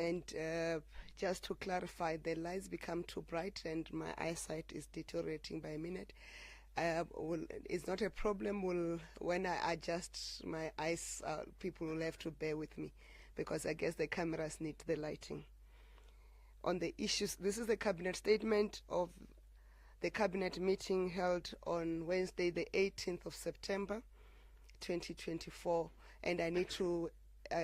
And just to clarify, the lights become too bright and my eyesight is deteriorating by a minute. It's not a problem. When I adjust my eyes, people will have to bear with me because I guess the cameras need the lighting. On the issues, this is the cabinet statement of the cabinet meeting held on Wednesday, the 18th of September, 2024, and I need to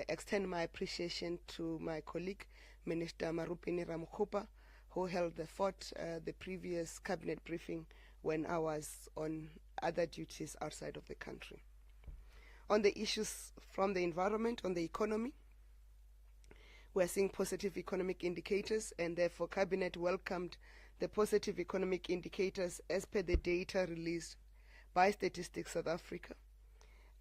extend my appreciation to my colleague, Minister Marupini Ramokgopa, who held the fort the previous cabinet briefing when I was on other duties outside of the country. On the issues from the environment, on the economy, we're seeing positive economic indicators, and therefore Cabinet welcomed the positive economic indicators as per the data released by Statistics South Africa.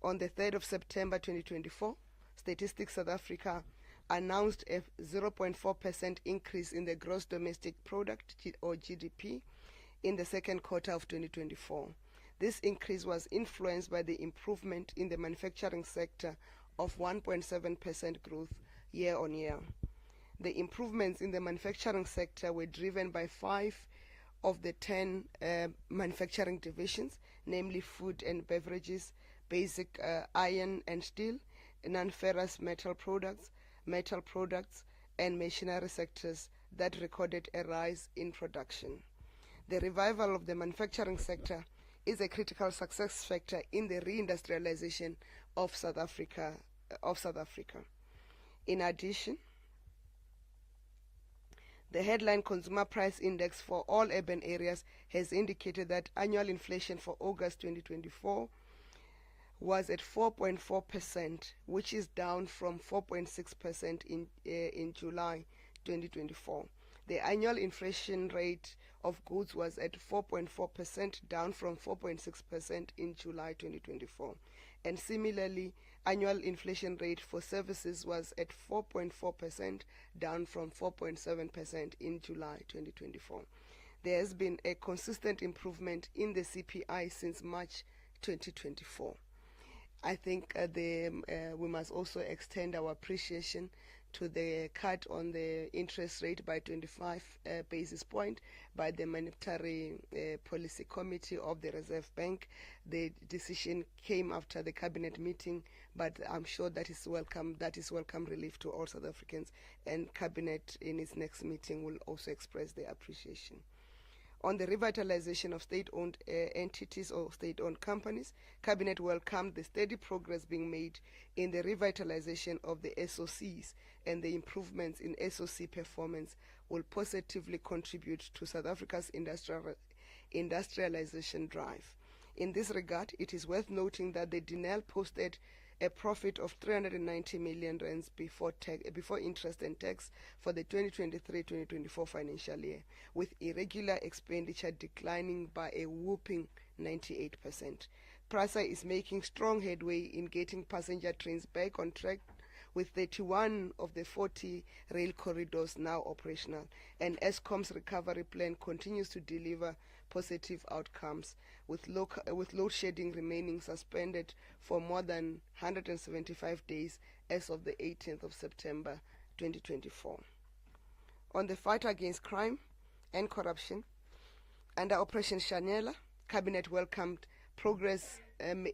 On the 3rd of September 2024, Statistics South Africa announced a 0.4% increase in the gross domestic product, or GDP, in the second quarter of 2024. This increase was influenced by the improvement in the manufacturing sector of 1.7% growth year on year. The improvements in the manufacturing sector were driven by 5 of the 10 manufacturing divisions, namely food and beverages, basic iron and steel, non-ferrous metal products, and machinery sectors that recorded a rise in production. The revival of the manufacturing sector is a critical success factor in the reindustrialization of South Africa. In addition, the headline consumer price index for all urban areas has indicated that annual inflation for August 2024 was at 4.4%, which is down from 4.6% in July 2024. The annual inflation rate of goods was at 4.4%, down from 4.6% in July 2024. And similarly, annual inflation rate for services was at 4.4%, down from 4.7% in July 2024. There has been a consistent improvement in the CPI since March 2024. I think we must also extend our appreciation to the cut on the interest rate by 25 basis point by the Monetary Policy Committee of the Reserve Bank. The decision came after the cabinet meeting, but I'm sure that is welcome relief to all South Africans, and cabinet in its next meeting will also express their appreciation. On the revitalization of state-owned entities or state-owned companies, Cabinet welcomed the steady progress being made in the revitalization of the SOCs, and the improvements in SOC performance will positively contribute to South Africa's industrialization drive. In this regard, it is worth noting that the DINEL posted a profit of 390 million rands before interest and tax for the 2023-2024 financial year, with irregular expenditure declining by a whopping 98%. PRASA is making strong headway in getting passenger trains back on track, with 31 of the 40 rail corridors now operational, and Eskom's recovery plan continues to deliver positive outcomes, with load shedding remaining suspended for more than 175 days as of the 18th of September 2024. On the fight against crime and corruption, under Operation Shanyela, Cabinet welcomed progress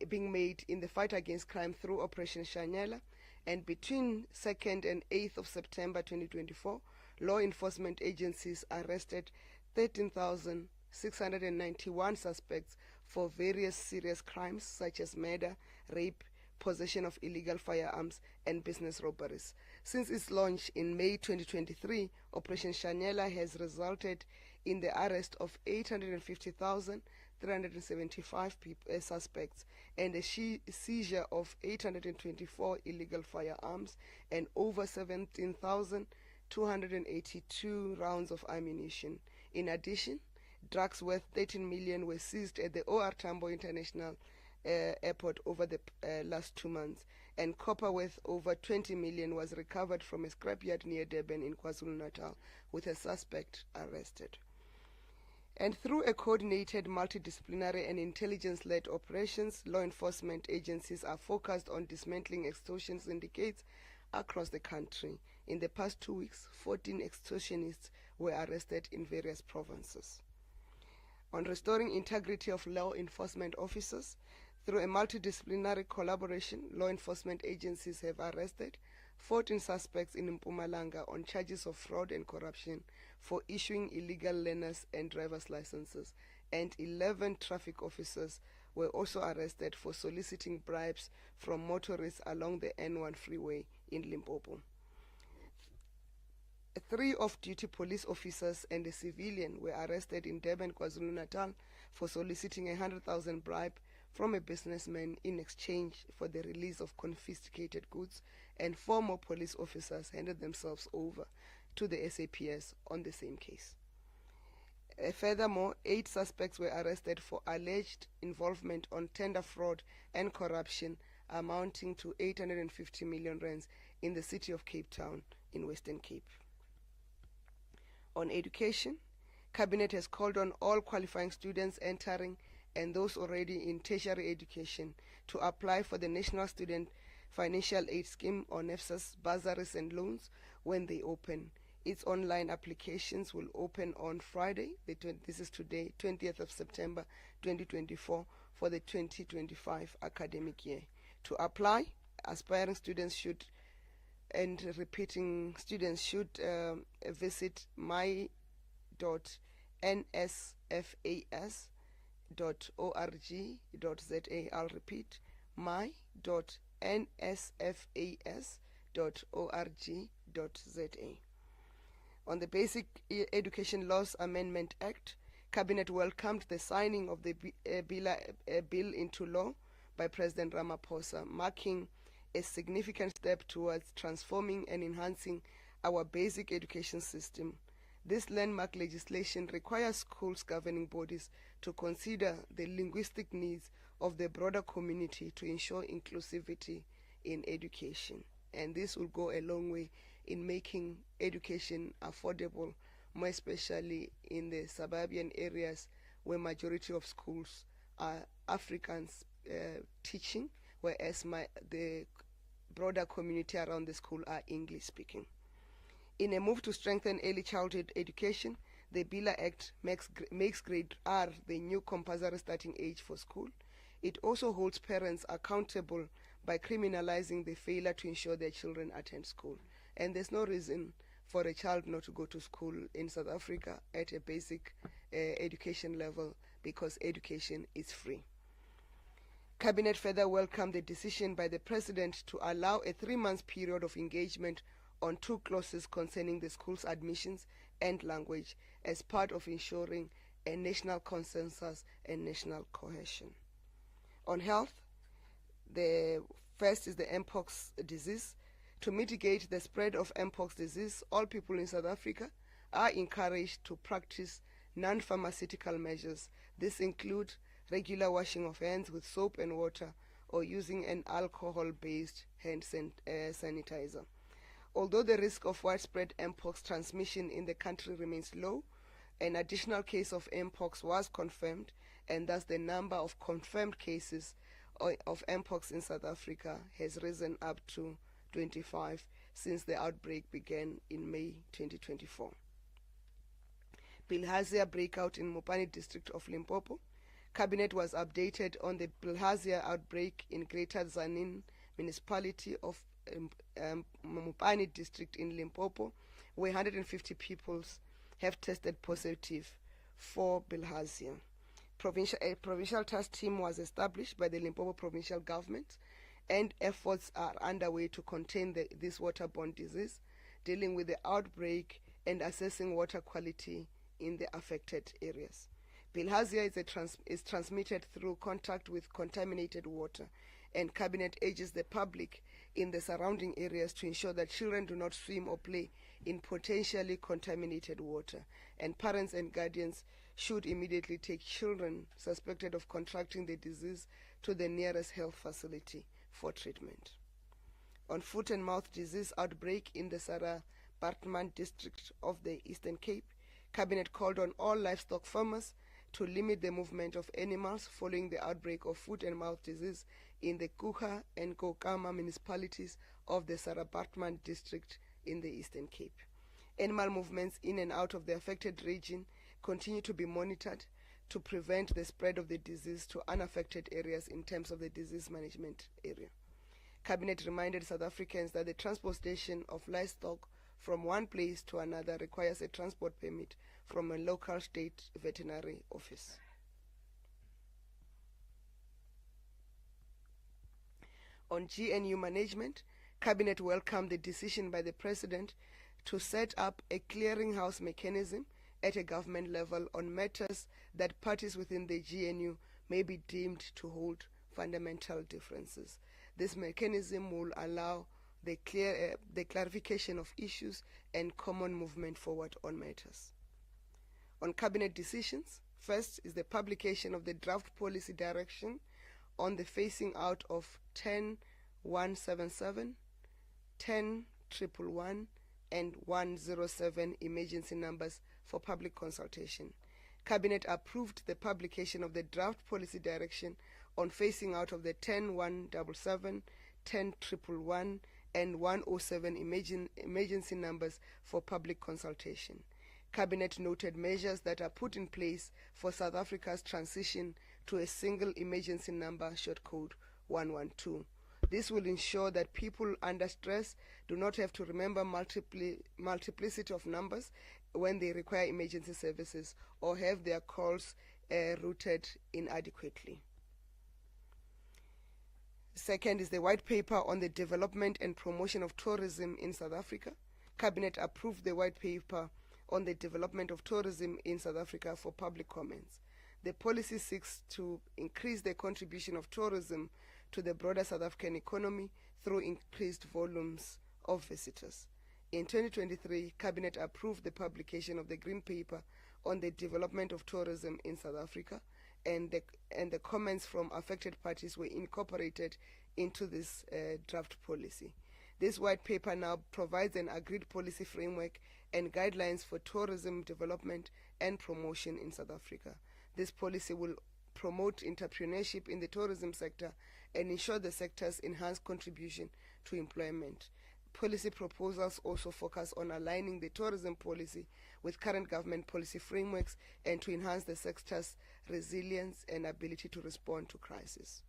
being made in the fight against crime through Operation Shanyela, and between 2nd and 8th of September 2024, law enforcement agencies arrested 13,691 suspects for various serious crimes such as murder, rape, possession of illegal firearms, and business robberies. Since its launch in May 2023, Operation Shanyela has resulted in the arrest of 850,375 suspects and a seizure of 824 illegal firearms and over 17,282 rounds of ammunition. In addition, drugs worth 13 million were seized at the OR Tambo International Airport over the last 2 months, and copper worth over 20 million was recovered from a scrapyard near Durban in KwaZulu-Natal, with a suspect arrested. And through a coordinated, multidisciplinary and intelligence-led operations, law enforcement agencies are focused on dismantling extortion syndicates across the country, In the past 2 weeks, 14 extortionists were arrested in various provinces. On restoring integrity of law enforcement officers, through a multidisciplinary collaboration, law enforcement agencies have arrested 14 suspects in Mpumalanga on charges of fraud and corruption for issuing illegal learners and driver's licenses, and 11 traffic officers were also arrested for soliciting bribes from motorists along the N1 freeway in Limpopo. 3 off-duty police officers and a civilian were arrested in Durban, KwaZulu-Natal for soliciting a 100,000 bribe from a businessman in exchange for the release of confiscated goods, and 4 more police officers handed themselves over to the SAPS on the same case. Furthermore, 8 suspects were arrested for alleged involvement on tender fraud and corruption amounting to 850 million rands in the city of Cape Town in Western Cape. On education, Cabinet has called on all qualifying students entering and those already in tertiary education to apply for the National Student Financial Aid Scheme, or NSFAS, bursaries and loans when they open. Its online applications will open on Friday, this is today, 20th of September 2024, for the 2025 academic year. To apply, aspiring students should and repeating students should visit my.nsfas.org.za. I'll repeat, my.nsfas.org.za. On the Basic Education Laws Amendment Act, Cabinet welcomed the signing of the bill into law by President Ramaphosa, marking a significant step towards transforming and enhancing our basic education system. This landmark legislation requires schools' governing bodies to consider the linguistic needs of the broader community to ensure inclusivity in education. And this will go a long way in making education affordable, more especially in the suburban areas where majority of schools are Africans teaching, whereas the broader community around the school are English speaking. In a move to strengthen early childhood education, the BILA Act makes grade R the new compulsory starting age for school. It also holds parents accountable by criminalizing the failure to ensure their children attend school. And there's no reason for a child not to go to school in South Africa at a basic education level, because education is free. Cabinet further welcomed the decision by the President to allow a 3-month period of engagement on 2 clauses concerning the school's admissions and language as part of ensuring a national consensus and national cohesion. On health, the first is the Mpox disease. To mitigate the spread of Mpox disease, all people in South Africa are encouraged to practice non-pharmaceutical measures. This includes regular washing of hands with soap and water, or using an alcohol-based hand sanitizer. Although the risk of widespread Mpox transmission in the country remains low, an additional case of Mpox was confirmed, and thus the number of confirmed cases of Mpox in South Africa has risen up to 25 since the outbreak began in May 2024. Bilharzia breakout in Mopani district of Limpopo. Cabinet was updated on the Bilharzia outbreak in Greater Tzaneen municipality of Mopani district in Limpopo, where 150 people have tested positive for Bilharzia. A provincial task team was established by the Limpopo provincial government, and efforts are underway to contain this waterborne disease, dealing with the outbreak and assessing water quality in the affected areas. Bilharzia is transmitted through contact with contaminated water, and Cabinet urges the public in the surrounding areas to ensure that children do not swim or play in potentially contaminated water, and parents and guardians should immediately take children suspected of contracting the disease to the nearest health facility for treatment. On foot and mouth disease outbreak in the Sarah Baartman district of the Eastern Cape, Cabinet called on all livestock farmers to limit the movement of animals following the outbreak of foot and mouth disease in the Kuha and Kokama municipalities of the Sarah Baartman district in the Eastern Cape. Animal movements in and out of the affected region continue to be monitored to prevent the spread of the disease to unaffected areas in terms of the disease management area. Cabinet reminded South Africans that the transportation of livestock from one place to another requires a transport permit from a local state veterinary office. On GNU management, Cabinet welcomed the decision by the President to set up a clearinghouse mechanism at a government level on matters that parties within the GNU may be deemed to hold fundamental differences. This mechanism will allow the clarification of issues and common movement forward on matters. On Cabinet decisions, first is the publication of the draft policy direction on the phasing out of 10177, 10111, and 107 emergency numbers for public consultation. Cabinet approved the publication of the draft policy direction on phasing out of the 10177, 10111, and 107 emergency numbers for public consultation. Cabinet noted measures that are put in place for South Africa's transition to a single emergency number short code 112. This will ensure that people under stress do not have to remember multiplicity of numbers when they require emergency services or have their calls routed inadequately. Second is the white paper on the development and promotion of tourism in South Africa. Cabinet approved the white paper on the development of tourism in South Africa for public comments. The policy seeks to increase the contribution of tourism to the broader South African economy through increased volumes of visitors. In 2023, Cabinet approved the publication of the Green Paper on the development of tourism in South Africa, and the comments from affected parties were incorporated into this draft policy. This white paper now provides an agreed policy framework and guidelines for tourism development and promotion in South Africa. This policy will promote entrepreneurship in the tourism sector and ensure the sector's enhanced contribution to employment. Policy proposals also focus on aligning the tourism policy with current government policy frameworks and to enhance the sector's resilience and ability to respond to crisis.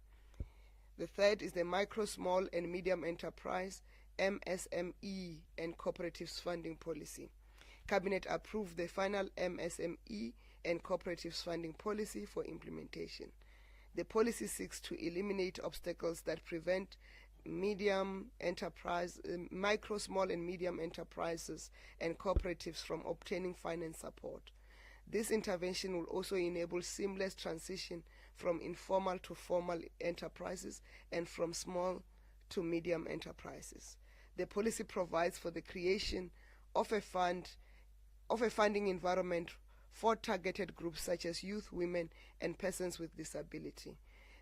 The third is the Micro, Small and Medium Enterprise, MSME and Cooperatives Funding Policy. Cabinet approved the final MSME and Cooperatives Funding Policy for implementation. The policy seeks to eliminate obstacles that prevent micro, small and medium enterprises and cooperatives from obtaining finance support. This intervention will also enable seamless transition from informal to formal enterprises and from small to medium enterprises. The policy provides for the creation of a funding environment for targeted groups such as youth, women, and persons with disability.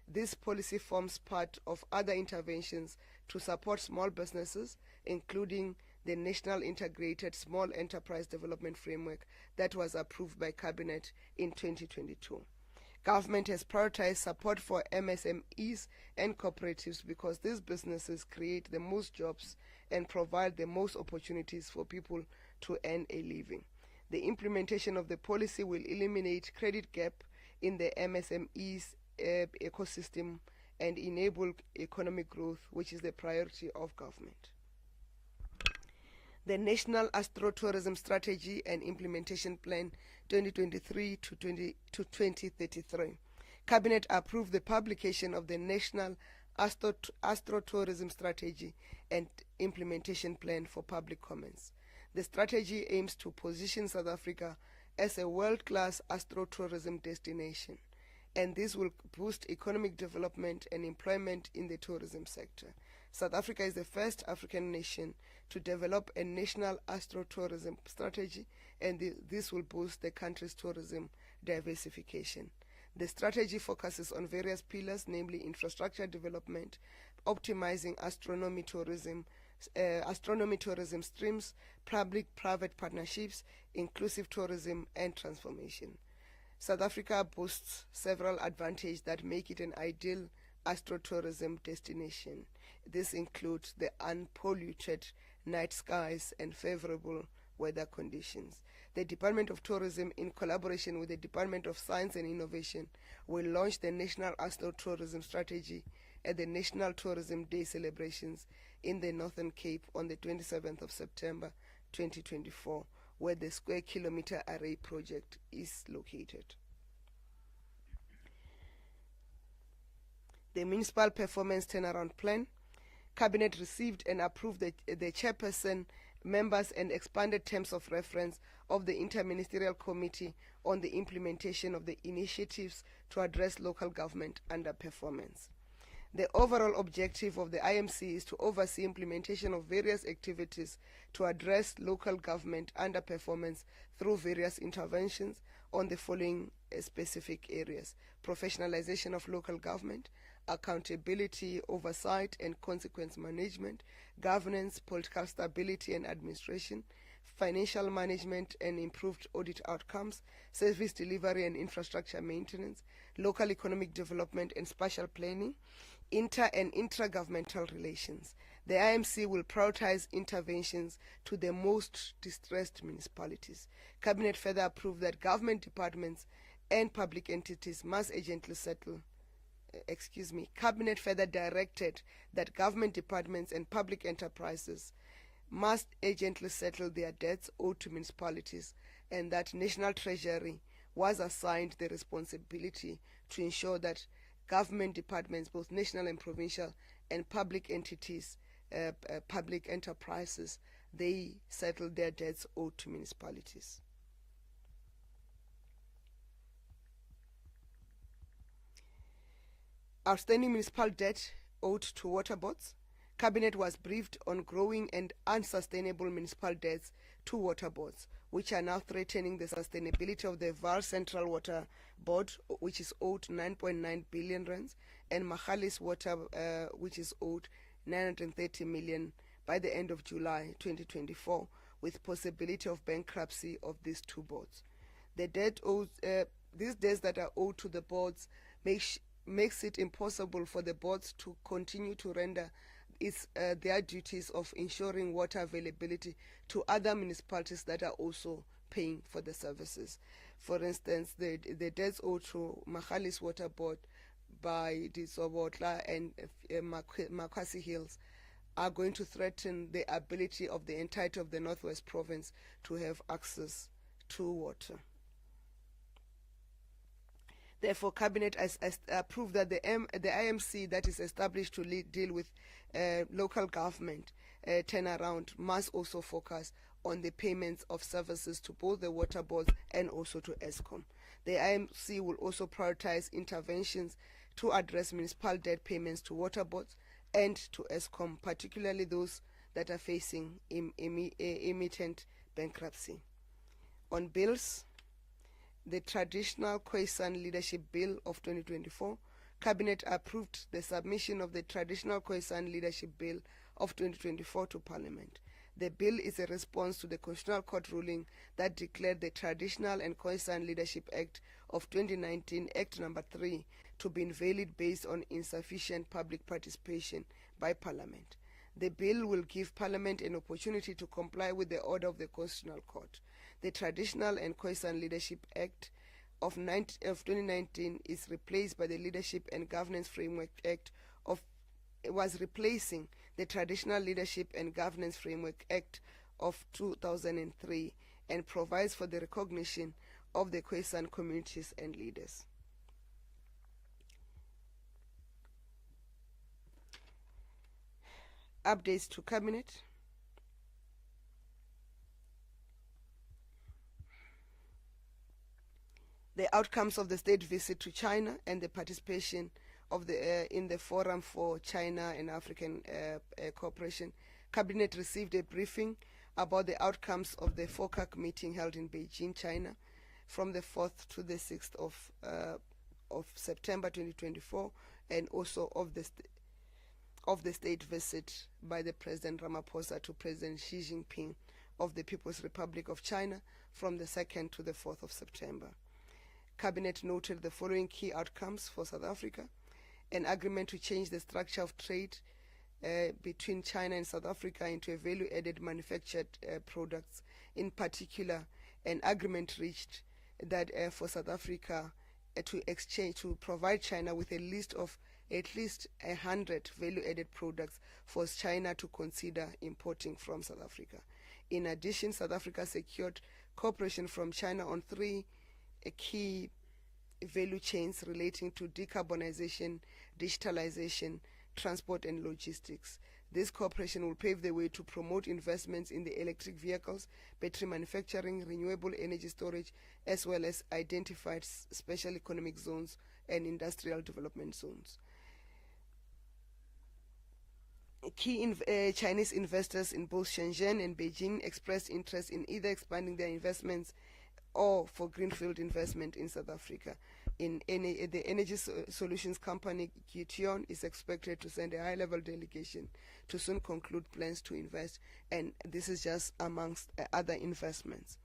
This policy forms part of other interventions to support small businesses, including the National Integrated Small Enterprise Development Framework that was approved by Cabinet in 2022. Government has prioritized support for MSMEs and cooperatives because these businesses create the most jobs and provide the most opportunities for people to earn a living. The implementation of the policy will eliminate credit gap in the MSMEs ecosystem and enable economic growth, which is the priority of government. The National Astro-Tourism Strategy and Implementation Plan 2023 to 2033. Cabinet approved the publication of the National Astro-Tourism Strategy and Implementation Plan for public comments. The strategy aims to position South Africa as a world-class astro-tourism destination, and this will boost economic development and employment in the tourism sector. South Africa is the first African nation to develop a national astro-tourism strategy, and this will boost the country's tourism diversification. The strategy focuses on various pillars, namely infrastructure development, optimizing astronomy tourism streams, public-private partnerships, inclusive tourism, and transformation. South Africa boasts several advantages that make it an ideal astrotourism destination. This includes the unpolluted night skies, and favorable weather conditions. The Department of Tourism, in collaboration with the Department of Science and Innovation, will launch the National Astro-Tourism Strategy at the National Tourism Day celebrations in the Northern Cape on the 27th of September 2024, where the Square Kilometre Array project is located. The Municipal Performance Turnaround Plan. Cabinet received and approved the chairperson, members, and expanded terms of reference of the Interministerial Committee on the implementation of the initiatives to address local government underperformance. The overall objective of the IMC is to oversee implementation of various activities to address local government underperformance through various interventions on the following specific areas: professionalization of local government, accountability, oversight and consequence management, governance, political stability and administration, financial management and improved audit outcomes, service delivery and infrastructure maintenance, local economic development and spatial planning, inter- and intra-governmental relations. The IMC will prioritize interventions to the most distressed municipalities. Cabinet further approved that government departments and public entities must urgently settle Cabinet further directed that government departments and public enterprises must urgently settle their debts owed to municipalities, and that National Treasury was assigned the responsibility to ensure that government departments, both national and provincial, and public entities, public enterprises, they settle their debts owed to municipalities. Outstanding municipal debt owed to water boards. Cabinet was briefed on growing and unsustainable municipal debts to water boards, which are now threatening the sustainability of the Vaal Central Water Board, which is owed 9.9 billion rands, and Magalies Water, which is owed 930 million by the end of July 2024, with possibility of bankruptcy of these two boards. The debt owed, these debts that are owed to the boards makes it impossible for the boards to continue to render their duties of ensuring water availability to other municipalities that are also paying for the services. For instance, the debts owed to Magalies Water Board by Disobotla and Makwasi Hills are going to threaten the ability of the entirety of the Northwest Province to have access to water. Therefore, Cabinet has approved that the IMC that is established to deal with local government turnaround must also focus on the payments of services to both the water boards and also to Eskom. The IMC will also prioritize interventions to address municipal debt payments to water boards and to Eskom, particularly those that are facing imminent bankruptcy. On bills, the Traditional Khoisan Leadership Bill of 2024, Cabinet approved the submission of the Traditional Khoisan Leadership Bill of 2024 to Parliament. The bill is a response to the Constitutional Court ruling that declared the Traditional and Khoisan Leadership Act of 2019, Act Number 3, to be invalid based on insufficient public participation by Parliament. The bill will give Parliament an opportunity to comply with the order of the Constitutional Court. The Traditional and Khoisan Leadership Act of 2019 is replaced by the Leadership and Governance Framework Act was replacing the Traditional Leadership and Governance Framework Act of 2003 and provides for the recognition of the Khoisan communities and leaders. Updates to Cabinet. The outcomes of the state visit to China and the participation of in the Forum for China and African Cooperation. Cabinet received a briefing about the outcomes of the FOCAC meeting held in Beijing, China, from the 4th to the 6th of September 2024, and also of the state visit by the President Ramaphosa to President Xi Jinping of the People's Republic of China from the 2nd to the 4th of September. Cabinet noted the following key outcomes for South Africa: an agreement to change the structure of trade between China and South Africa into a value-added manufactured products. In particular, an agreement reached that for South Africa to provide China with a list of at least 100 value-added products for China to consider importing from South Africa. In addition, South Africa secured cooperation from China on three key value chains relating to decarbonization, digitalization, transport, and logistics. This cooperation will pave the way to promote investments in the electric vehicles, battery manufacturing, renewable energy storage, as well as identified special economic zones and industrial development zones. Key Chinese investors in both Shenzhen and Beijing expressed interest in either expanding their investments or for greenfield investment in South Africa. The energy solutions company Gition is expected to send a high-level delegation to soon conclude plans to invest, and this is just amongst other investments.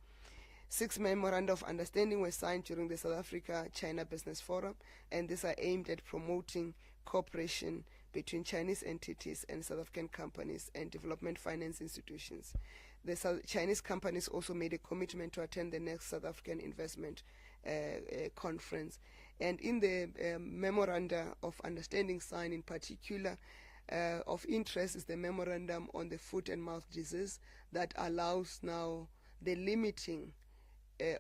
6 memoranda of understanding were signed during the South Africa-China Business Forum, and these are aimed at promoting cooperation between Chinese entities and South African companies and development finance institutions. The Chinese companies also made a commitment to attend the next South African investment conference. And in the memoranda of understanding signed, in particular of interest is the memorandum on the foot and mouth disease that allows now the limiting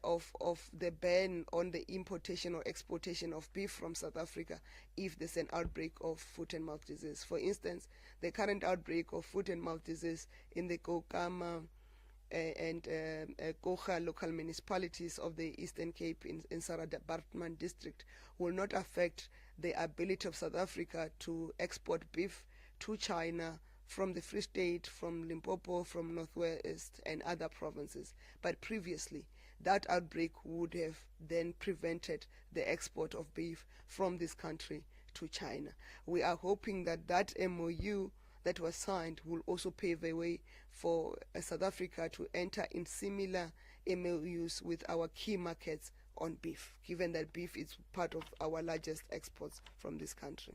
of the ban on the importation or exportation of beef from South Africa if there's an outbreak of foot and mouth disease. For instance, the current outbreak of foot and mouth disease in the Kokama and Kocha local municipalities of the Eastern Cape in Sarah Baartman district will not affect the ability of South Africa to export beef to China from the Free State, from Limpopo, from Northwest and other provinces. But previously, that outbreak would have then prevented the export of beef from this country to China. We are hoping that that MOU that was signed will also pave the way for South Africa to enter in similar MOUs with our key markets on beef, given that beef is part of our largest exports from this country.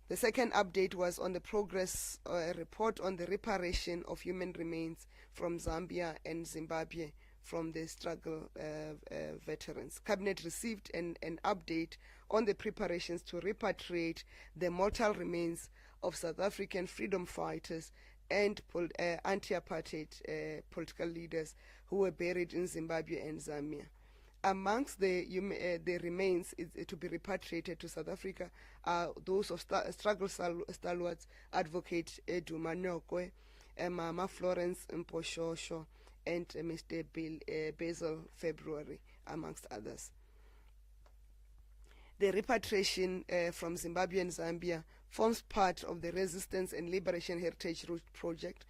The second update was on the progress report on the reparation of human remains from Zambia and Zimbabwe from the struggle veterans. Cabinet received an update on the preparations to repatriate the mortal remains of South African freedom fighters and anti-apartheid political leaders who were buried in Zimbabwe and Zambia. Amongst the remains to be repatriated to South Africa are those of struggle stalwarts, Advocate Edu Manokwe, Mama Florence Mposhosho, and Mr. Basil February, amongst others. The repatriation from Zimbabwe and Zambia forms part of the Resistance and Liberation Heritage Route Project,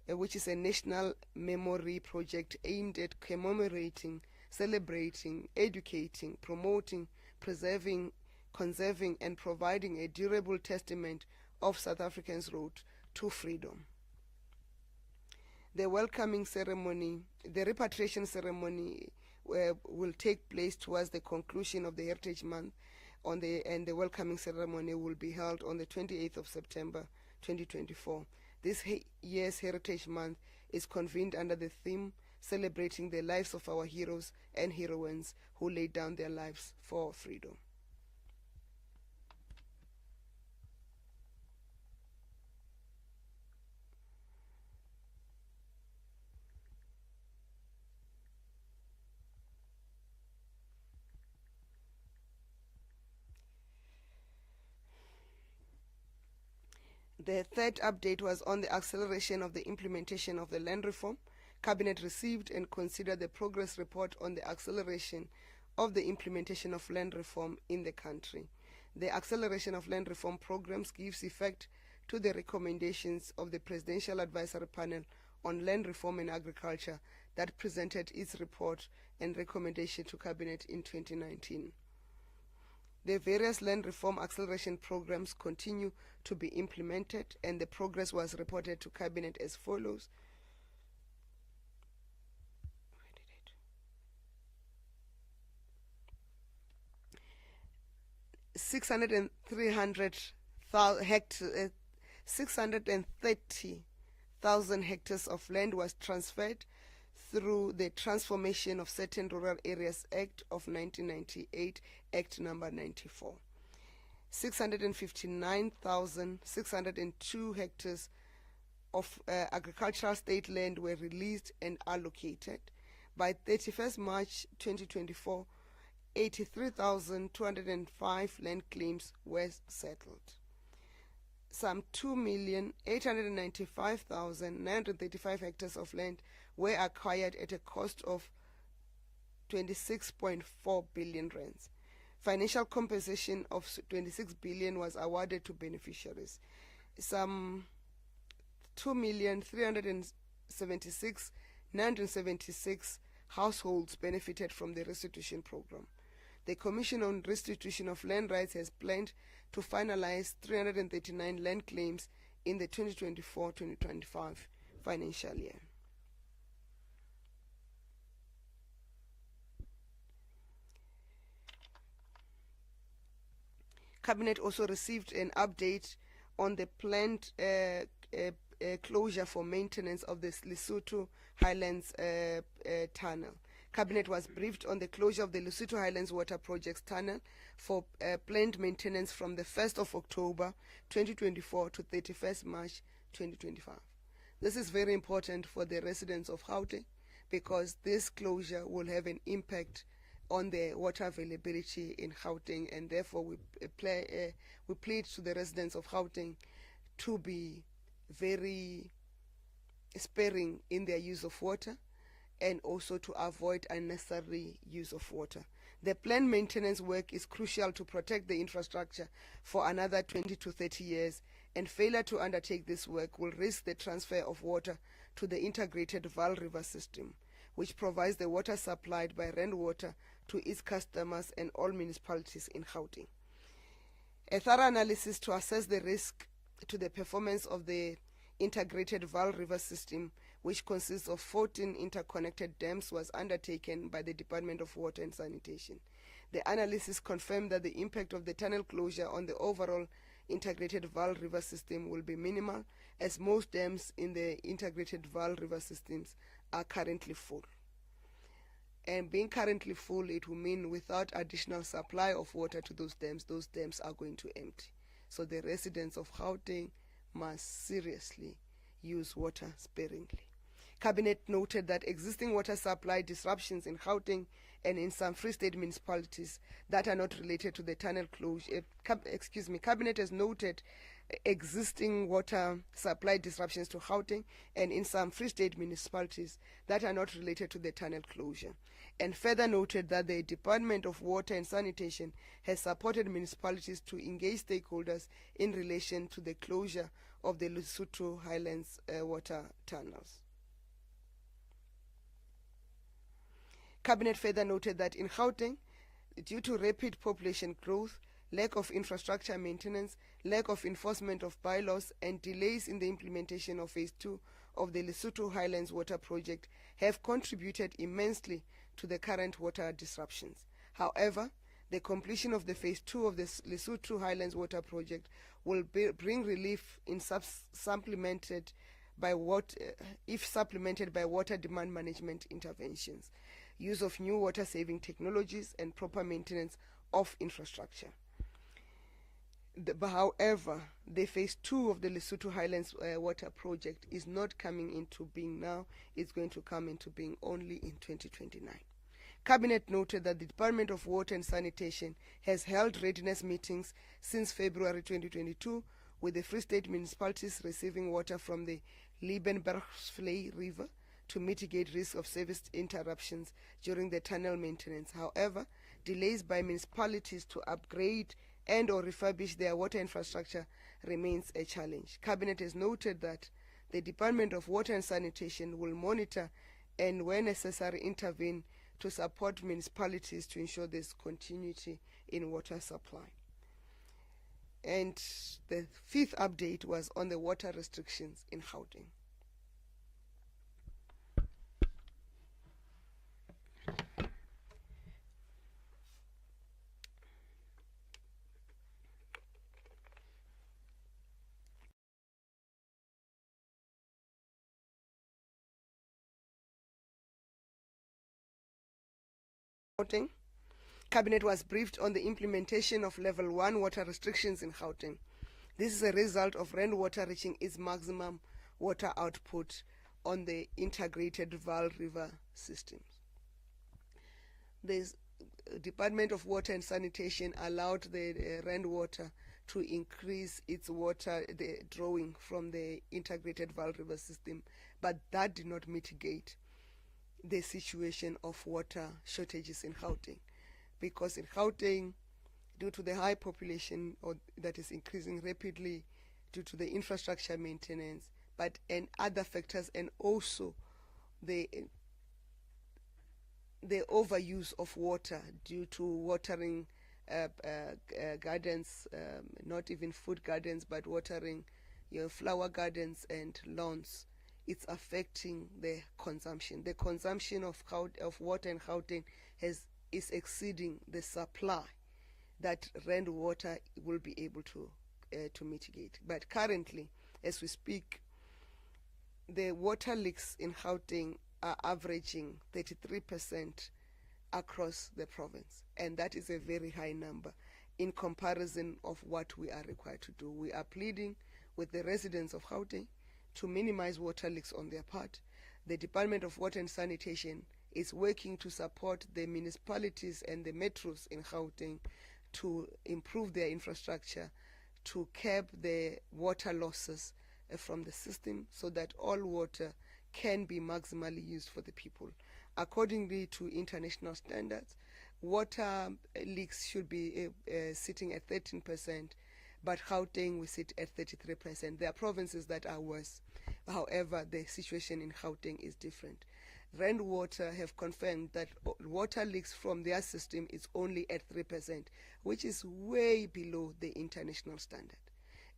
which is a national memory project aimed at commemorating, celebrating, educating, promoting, preserving, conserving, and providing a durable testament of South Africans' road to freedom. The welcoming ceremony, the repatriation ceremony will take place towards the conclusion of the Heritage Month and the welcoming ceremony will be held on the 28th of September 2024. This year's Heritage Month is convened under the theme celebrating the lives of our heroes and heroines who laid down their lives for freedom. The third update was on the acceleration of the implementation of the land reform. Cabinet received and considered the progress report on the acceleration of the implementation of land reform in the country. The acceleration of land reform programs gives effect to the recommendations of the Presidential Advisory Panel on Land Reform and Agriculture that presented its report and recommendation to Cabinet in 2019. The various land reform acceleration programs continue to be implemented, and the progress was reported to Cabinet as follows. 603,000 630,000 hectares of land was transferred through the Transformation of Certain Rural Areas Act of 1998, Act number 94. 659,602 hectares of agricultural state land were released and allocated. By 31st March 2024, 83,205 land claims were settled. Some 2,895,935 hectares of land were acquired at a cost of 26.4 billion rands. Financial compensation of 26 billion was awarded to beneficiaries. Some 2,376,976 households benefited from the restitution program. The Commission on Restitution of Land Rights has planned to finalize 339 land claims in the 2024-2025 financial year. Cabinet also received an update on the planned closure for maintenance of the Lesotho Highlands Tunnel. Cabinet was briefed on the closure of the Lesotho Highlands Water Projects Tunnel for planned maintenance from the 1st of October 2024 to 31st March 2025. This is very important for the residents of Gauteng because this closure will have an impact on the water availability in Gauteng, and therefore we plead to the residents of Gauteng to be very sparing in their use of water and also to avoid unnecessary use of water. The planned maintenance work is crucial to protect the infrastructure for another 20 to 30 years, and failure to undertake this work will risk the transfer of water to the integrated Vaal River system, which provides the water supplied by rainwater to its customers and all municipalities in Gauteng. A thorough analysis to assess the risk to the performance of the integrated Vaal River system, which consists of 14 interconnected dams, was undertaken by the Department of Water and Sanitation. The analysis confirmed that the impact of the tunnel closure on the overall integrated Vaal River system will be minimal, as most dams in the integrated Vaal River systems are currently full. And being currently full, it will mean without additional supply of water to those dams are going to empty. So the residents of Gauteng must seriously use water sparingly. Cabinet noted that existing water supply disruptions in Gauteng and in some Free State municipalities that are not related to the tunnel closure. Cabinet has noted existing water supply disruptions to Gauteng and in some Free State municipalities that are not related to the tunnel closure, and further noted that the Department of Water and Sanitation has supported municipalities to engage stakeholders in relation to the closure of the Lesotho Highlands water tunnels. Cabinet further noted that in Gauteng, due to rapid population growth, lack of infrastructure maintenance, lack of enforcement of bylaws, and delays in the implementation of Phase 2 of the Lesotho Highlands Water Project have contributed immensely to the current water disruptions. However, the completion of the Phase 2 of the Lesotho Highlands Water Project will bring relief in supplemented by water demand management interventions, use of new water-saving technologies, and proper maintenance of infrastructure. However, the Phase 2 of the Lesotho Highlands Water Project is not coming into being now. It's going to come into being only in 2029. Cabinet noted that the Department of Water and Sanitation has held readiness meetings since February 2022, with the Free State municipalities receiving water from the Liebenbergvlei River to mitigate risk of service interruptions during the tunnel maintenance. However, delays by municipalities to upgrade and or refurbish their water infrastructure remains a challenge. Cabinet has noted that the Department of Water and Sanitation will monitor and, where necessary, intervene to support municipalities to ensure there's continuity in water supply. And the fifth update was on the water restrictions in Gauteng. Gauteng. Cabinet was briefed on the implementation of level 1 water restrictions in Gauteng. This is a result of rainwater reaching its maximum water output on the integrated Vaal River systems. The Department of Water and Sanitation allowed the rainwater to increase its water drawing from the integrated Vaal River system, but that did not mitigate the situation of water shortages in Gauteng, because in Gauteng, due to the high population that is increasing rapidly due to the infrastructure maintenance, and other factors, and also the overuse of water due to watering gardens, not even food gardens, but watering flower gardens and lawns. It's affecting the consumption. The consumption of water in Gauteng is exceeding the supply that rainwater will be able to mitigate. But currently, as we speak, the water leaks in Gauteng are averaging 33% across the province, and that is a very high number in comparison of what we are required to do. We are pleading with the residents of Gauteng to minimize water leaks on their part. The Department of Water and Sanitation is working to support the municipalities and the metros in Gauteng to improve their infrastructure, to curb the water losses from the system, so that all water can be maximally used for the people. Accordingly to international standards, water leaks should be sitting at 13%, but Gauteng we sit at 33%. There are provinces that are worse. However, the situation in Gauteng is different. Rainwater have confirmed that water leaks from their system is only at 3%, which is way below the international standard.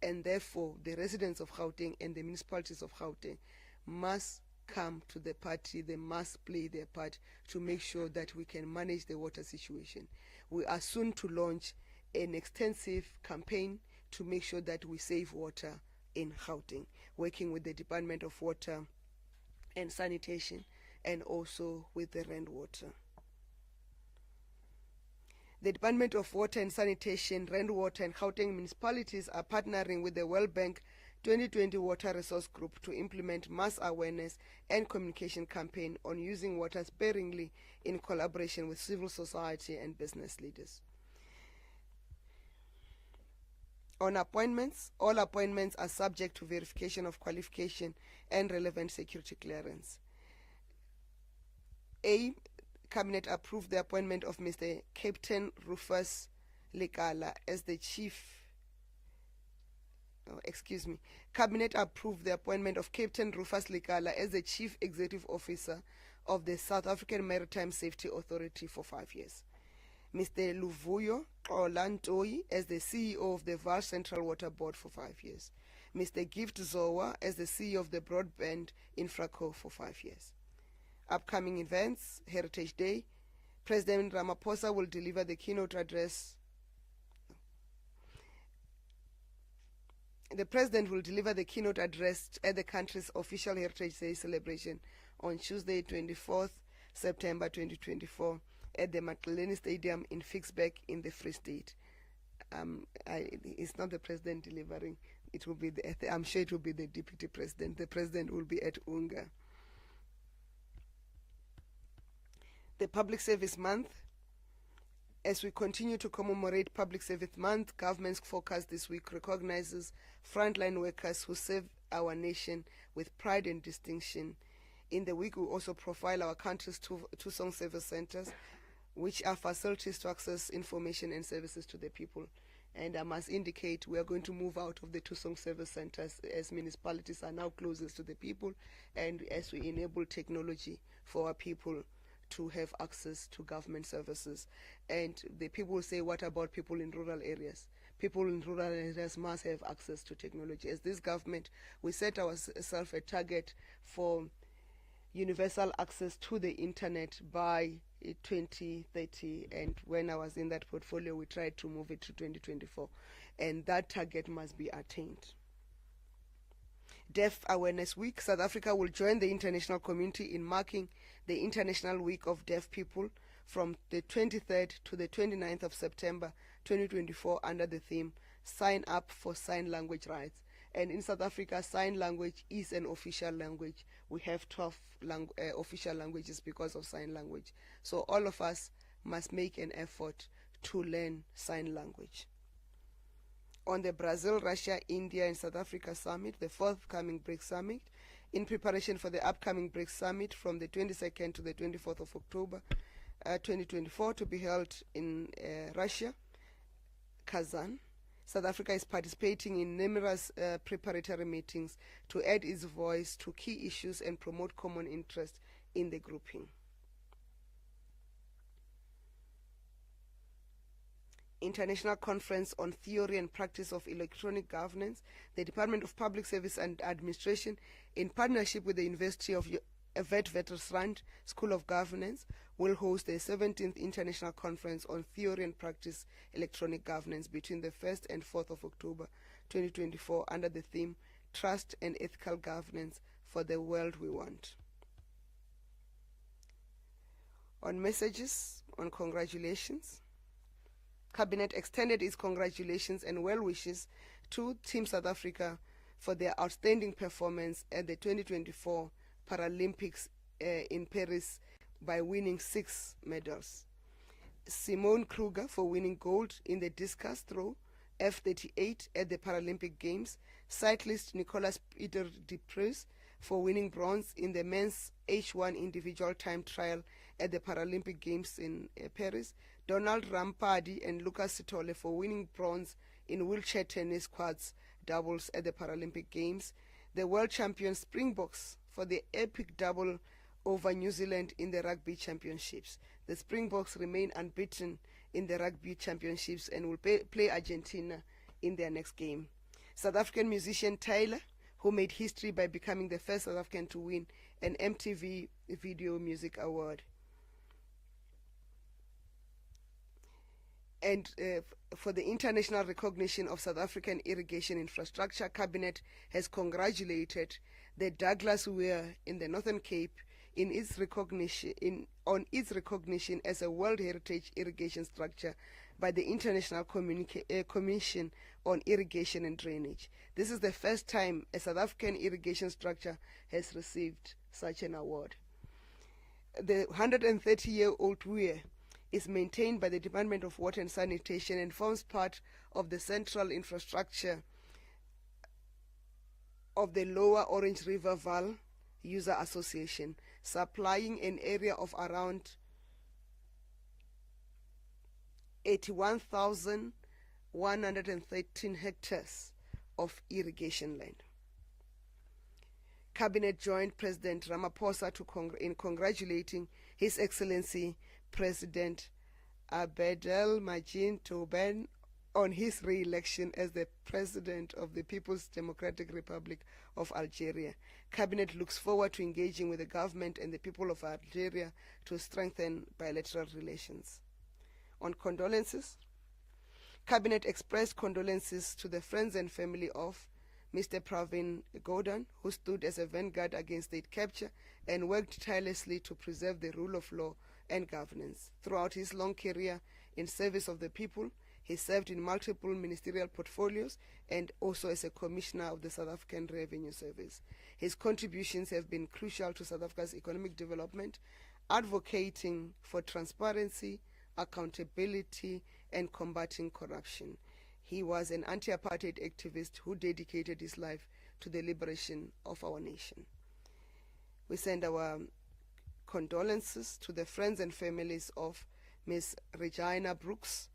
And therefore, the residents of Gauteng and the municipalities of Gauteng must come to the party. They must play their part to make sure that we can manage the water situation. We are soon to launch an extensive campaign to make sure that we save water in Gauteng, working with the Department of Water and Sanitation and also with the rainwater. The Department of Water and Sanitation, Rainwater and Gauteng municipalities are partnering with the World Bank 2020 Water Resource Group to implement mass awareness and communication campaign on using water sparingly in collaboration with civil society and business leaders. On appointments, all appointments are subject to verification of qualification and relevant security clearance. A. Cabinet approved the appointment of Mr. Captain Rufus Lekala as the Cabinet approved the appointment of Captain Rufus Lekala as the Chief Executive Officer of the South African Maritime Safety Authority for 5 years. Mr. Luvuyo Xolantoi as the CEO of the Vaal Central Water Board for 5 years. Mr. Gift Zowa as the CEO of the Broadband Infraco for 5 years. Upcoming events: Heritage Day. President Ramaphosa will deliver the keynote address. The President will deliver the keynote address at the country's official Heritage Day celebration on Tuesday, 24th September 2024 at the Matleleni Stadium in Ficksburg in the Free State. It's not the President delivering. It will be I'm sure it will be the Deputy President. The President will be at Unga. The Public Service Month. As we continue to commemorate Public Service Month, government's focus this week recognizes frontline workers who serve our nation with pride and distinction. In the week, we also profile our country's two-song service centers, which are facilities to access information and services to the people. And I must indicate we are going to move out of the two-song service centers as municipalities are now closest to the people, and as we enable technology for our people to have access to government services. And the people say, what about people in rural areas? People in rural areas must have access to technology. As this government, we set ourselves a target for universal access to the internet by 2030, and when I was in that portfolio, we tried to move it to 2024, and that target must be attained. Deaf Awareness Week. South Africa will join the international community in marking the International Week of Deaf People from the 23rd to the 29th of September 2024 under the theme Sign Up for Sign Language Rights. And in South Africa, sign language is an official language. We have 12 official languages because of sign language. So all of us must make an effort to learn sign language. On the Brazil, Russia, India, and South Africa summit, the forthcoming BRICS summit, in preparation for the upcoming BRICS summit from the 22nd to the 24th of October 2024 to be held in Russia, Kazan. South Africa is participating in numerous preparatory meetings to add its voice to key issues and promote common interest in the grouping. International Conference on Theory and Practice of Electronic Governance, the Department of Public Service and Administration, in partnership with the University of Witwatersrand School of Governance, will host the 17th International Conference on Theory and Practice Electronic Governance between the 1st and 4th of October 2024 under the theme Trust and Ethical Governance for the World We Want. On messages, on congratulations, Cabinet extended its congratulations and well wishes to Team South Africa for their outstanding performance at the 2024 Paralympics in Paris by winning 6 medals. Simone Kruger for winning gold in the discus throw F38 at the Paralympic Games. Cyclist Nicolas Peter Deprez for winning bronze in the men's H1 individual time trial at the Paralympic Games in Paris. Donald Rampadi and Lucas Sitole for winning bronze in wheelchair tennis quads doubles at the Paralympic Games. The world champion Springboks for the epic double over New Zealand in the Rugby Championships. The Springboks remain unbeaten in the Rugby Championships and will play Argentina in their next game. South African musician Tyler, who made history by becoming the first South African to win an MTV Video Music Award. And for the international recognition of South African irrigation infrastructure, Cabinet has congratulated the Douglas Weir in the Northern Cape on its recognition as a World Heritage irrigation structure by the International Commission on Irrigation and Drainage. This is the first time a South African irrigation structure has received such an award. The 130-year-old Weir is maintained by the Department of Water and Sanitation and forms part of the central infrastructure of the Lower Orange River Vaal User Association, supplying an area of around 81,113 hectares of irrigation land. Cabinet joined President Ramaphosa in congratulating His Excellency President Abdel Majid Tebboune on his re-election as the President of the People's Democratic Republic of Algeria. Cabinet looks forward to engaging with the government and the people of Algeria to strengthen bilateral relations. On condolences, Cabinet expressed condolences to the friends and family of Mr. Pravin Gordhan, who stood as a vanguard against state capture and worked tirelessly to preserve the rule of law and governance. Throughout his long career in service of the people, he served in multiple ministerial portfolios and also as a commissioner of the South African Revenue Service. His contributions have been crucial to South Africa's economic development, advocating for transparency, accountability, and combating corruption. He was an anti-apartheid activist who dedicated his life to the liberation of our nation. We send our condolences to the friends and families of Ms. Regina Brooks,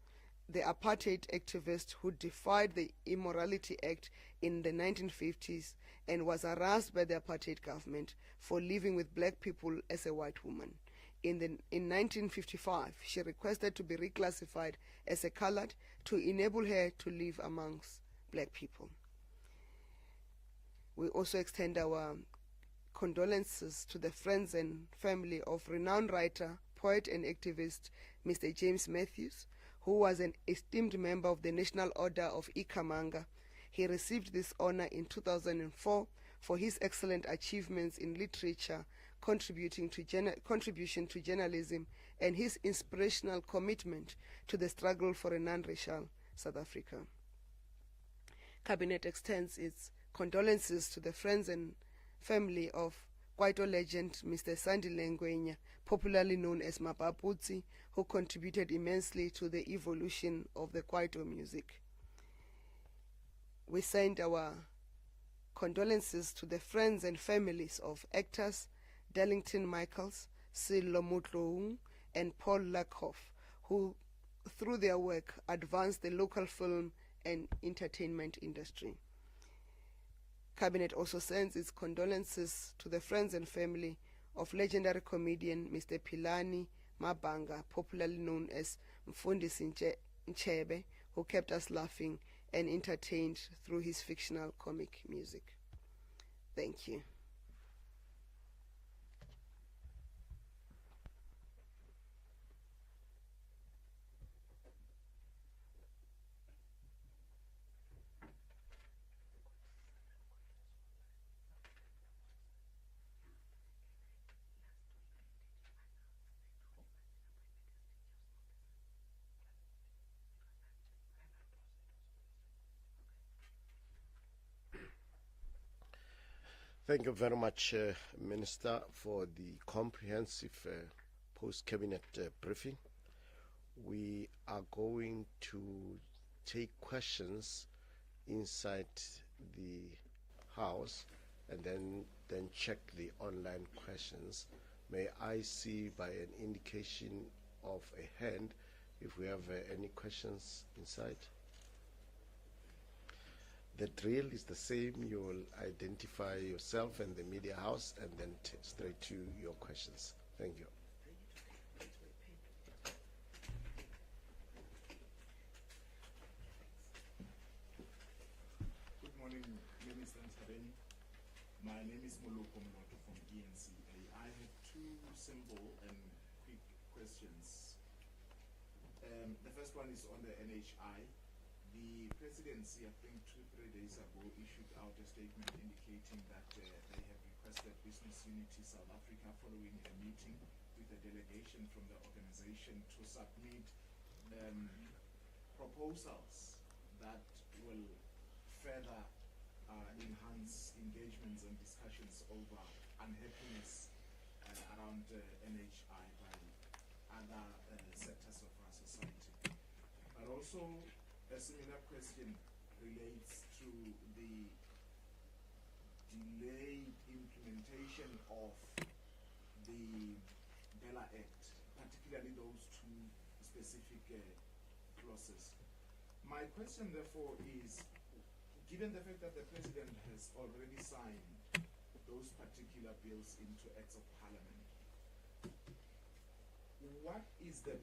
the apartheid activist who defied the Immorality Act in the 1950s and was harassed by the apartheid government for living with black people as a white woman. In 1955, she requested to be reclassified as a colored to enable her to live amongst black people. We also extend our condolences to the friends and family of renowned writer, poet, and activist Mr. James Matthews, who was an esteemed member of the National Order of Ikamanga. He received this honor in 2004 for his excellent achievements in literature, contribution to journalism and his inspirational commitment to the struggle for a non-racial South Africa. Cabinet extends its condolences to the friends and family of Kwaito legend Mr. Sandile Ngwenya, popularly known as Mapaputsi, who contributed immensely to the evolution of the Kwaito music. We send our condolences to the friends and families of actors Darlington Michaels, Silo Mutloung, and Paul Lakoff, who, through their work, advanced the local film and entertainment industry. Cabinet also sends its condolences to the friends and family of legendary comedian Mr. Philani Mabanga, popularly known as Mfundisi Nchebe, who kept us laughing and entertained through his fictional comic music. Thank you. Thank you very much, Minister, for the comprehensive post-cabinet briefing. We are going to take questions inside the House and then check the online questions. May I see by an indication of a hand if we have any questions inside? The drill is the same. You will identify yourself and the media house and then straight to your questions. Thank you. Good morning, Minister Ntshavheni. My name is Khumbudzo Ntshavheni from ENCA. I have two simple and quick questions. The first one is on the NHI. The presidency, I think 2-3 days ago, issued out a statement indicating that they have requested Business Unity South Africa following a meeting with a delegation from the organization to submit proposals that will further enhance engagements and discussions over unhappiness around NHI by other sectors of our society. But also, a similar question relates to the delayed implementation of the Bella Act, particularly those two specific clauses. My question, therefore, is, given the fact that the President has already signed those particular bills into Acts of Parliament, what is the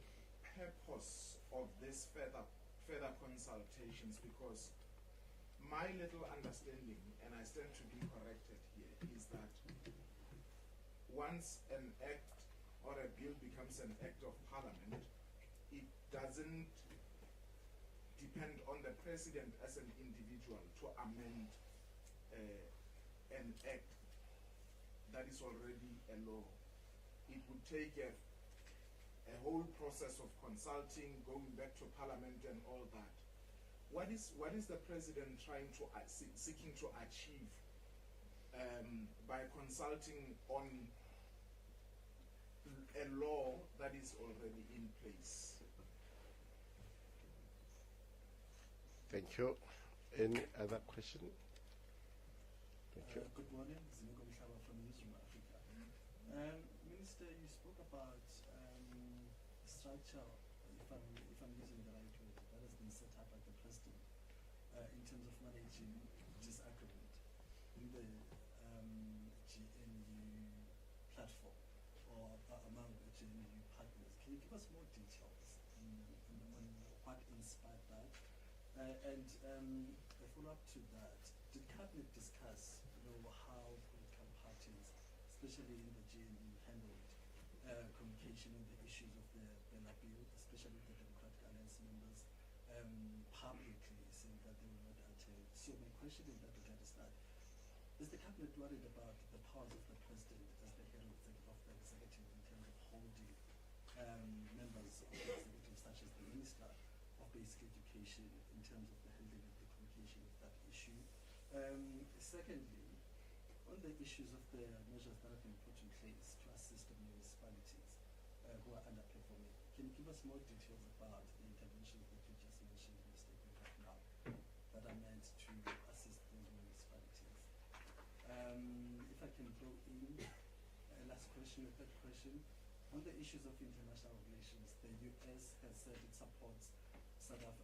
purpose of this further consultations? Because my little understanding, and I stand to be corrected here, is that once an act or a bill becomes an act of Parliament, it doesn't depend on the President as an individual to amend an act that is already a law. It would take a whole process of consulting, going back to Parliament and all that. What is the President trying to seeking to achieve by consulting on a law that is already in place? Thank you. Any other question? Thank you. Good morning, Khumbudzo Ntshavheni from Newsroom Africa. Minister, you spoke about structure, if I'm using the right word, that has been set up by the President in terms of managing disagreement in the GNU platform or among the GNU partners. Can you give us more details on what inspired that? And a follow-up to that, did Cabinet discuss how political parties, especially in the GNU, handled communication on the issues of the Bella Bill, especially the Democratic Alliance members, publicly saying that they will not attend? So my question in that regard is that, is the Cabinet worried about the powers of the President as the head of the executive in terms of holding members of the executive, such as the Minister of Basic Education, in terms of the handling of the communication of that issue. Secondly, on the issues of the measures that have been put in place to assist the municipalities who are underperforming, can you give us more details about the interventions that you just mentioned in the statement right now that are meant to assist those municipalities? If I can throw in a last question, a third question. On the issues of international relations, the US has said it supports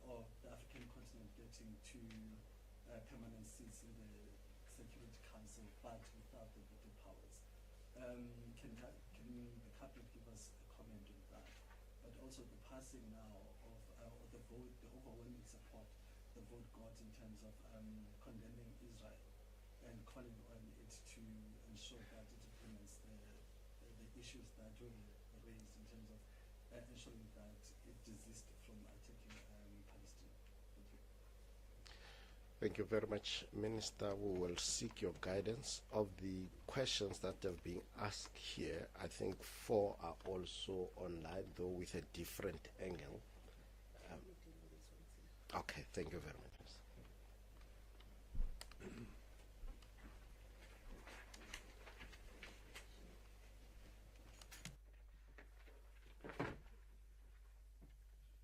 or the African continent getting to permanent seats in the Security Council, but without the veto powers. Can the cabinet give us a comment on that? But also the passing now of the vote, the overwhelming support the vote got in terms of condemning Israel and calling on it to ensure that it implements the issues that were raised in terms of ensuring that it desists from attacking Palestine. Thank you. Thank you very much, Minister. We will seek your guidance. Of the questions that have been asked here, I think 4 are also online, though with a different angle. Okay, thank you very much.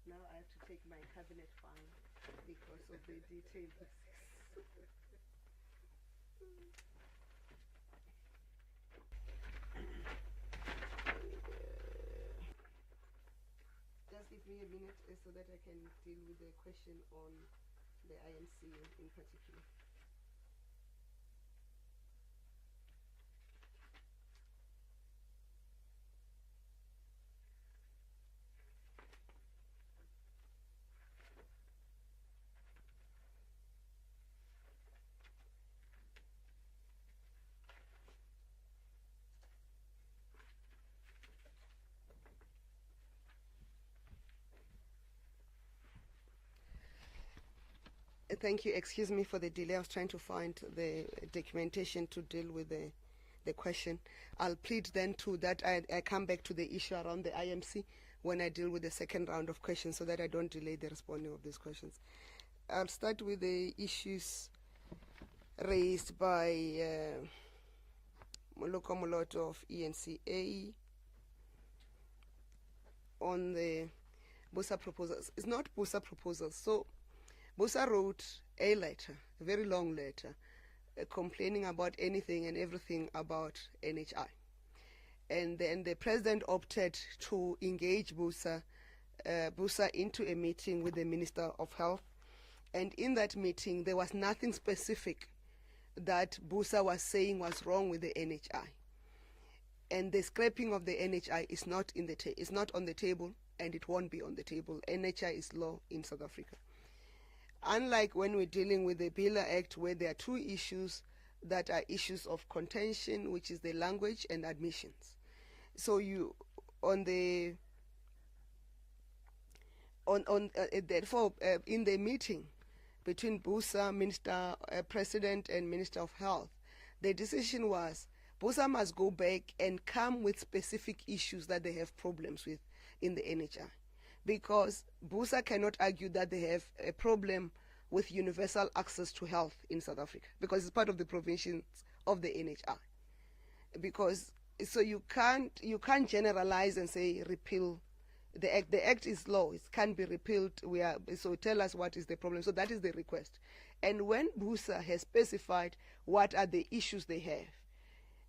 Now I have to take my cabinet fine because of the details. Just give me a minute so that I can deal with the question on the IMC in particular. Thank you. Excuse me for the delay. I was trying to find the documentation to deal with the question. I'll plead then to that I come back to the issue around the IMC when I deal with the second round of questions so that I don't delay the responding of these questions. I'll start with the issues raised by Moloko Moloto of ENCA on the BUSA proposals. It's not BUSA proposals. So BUSA wrote a letter, a very long letter, complaining about anything and everything about NHI. And then the president opted to engage BUSA into a meeting with the Minister of Health. And in that meeting, there was nothing specific that BUSA was saying was wrong with the NHI. And the scrapping of the NHI is not is not on the table, and it won't be on the table. NHI is law in South Africa. Unlike when we're dealing with the Bila Act, where there are 2 issues that are issues of contention, which is the language and admissions. So you, therefore, in the meeting between BUSA, President and Minister of Health, the decision was BUSA must go back and come with specific issues that they have problems with in the NHI. Because BUSA cannot argue that they have a problem with universal access to health in South Africa, because it's part of the provisions of the NHI. Because so you can't generalize and say repeal the act. The act is law; it can't be repealed. So tell us what is the problem. So that is the request. And when BUSA has specified what are the issues they have,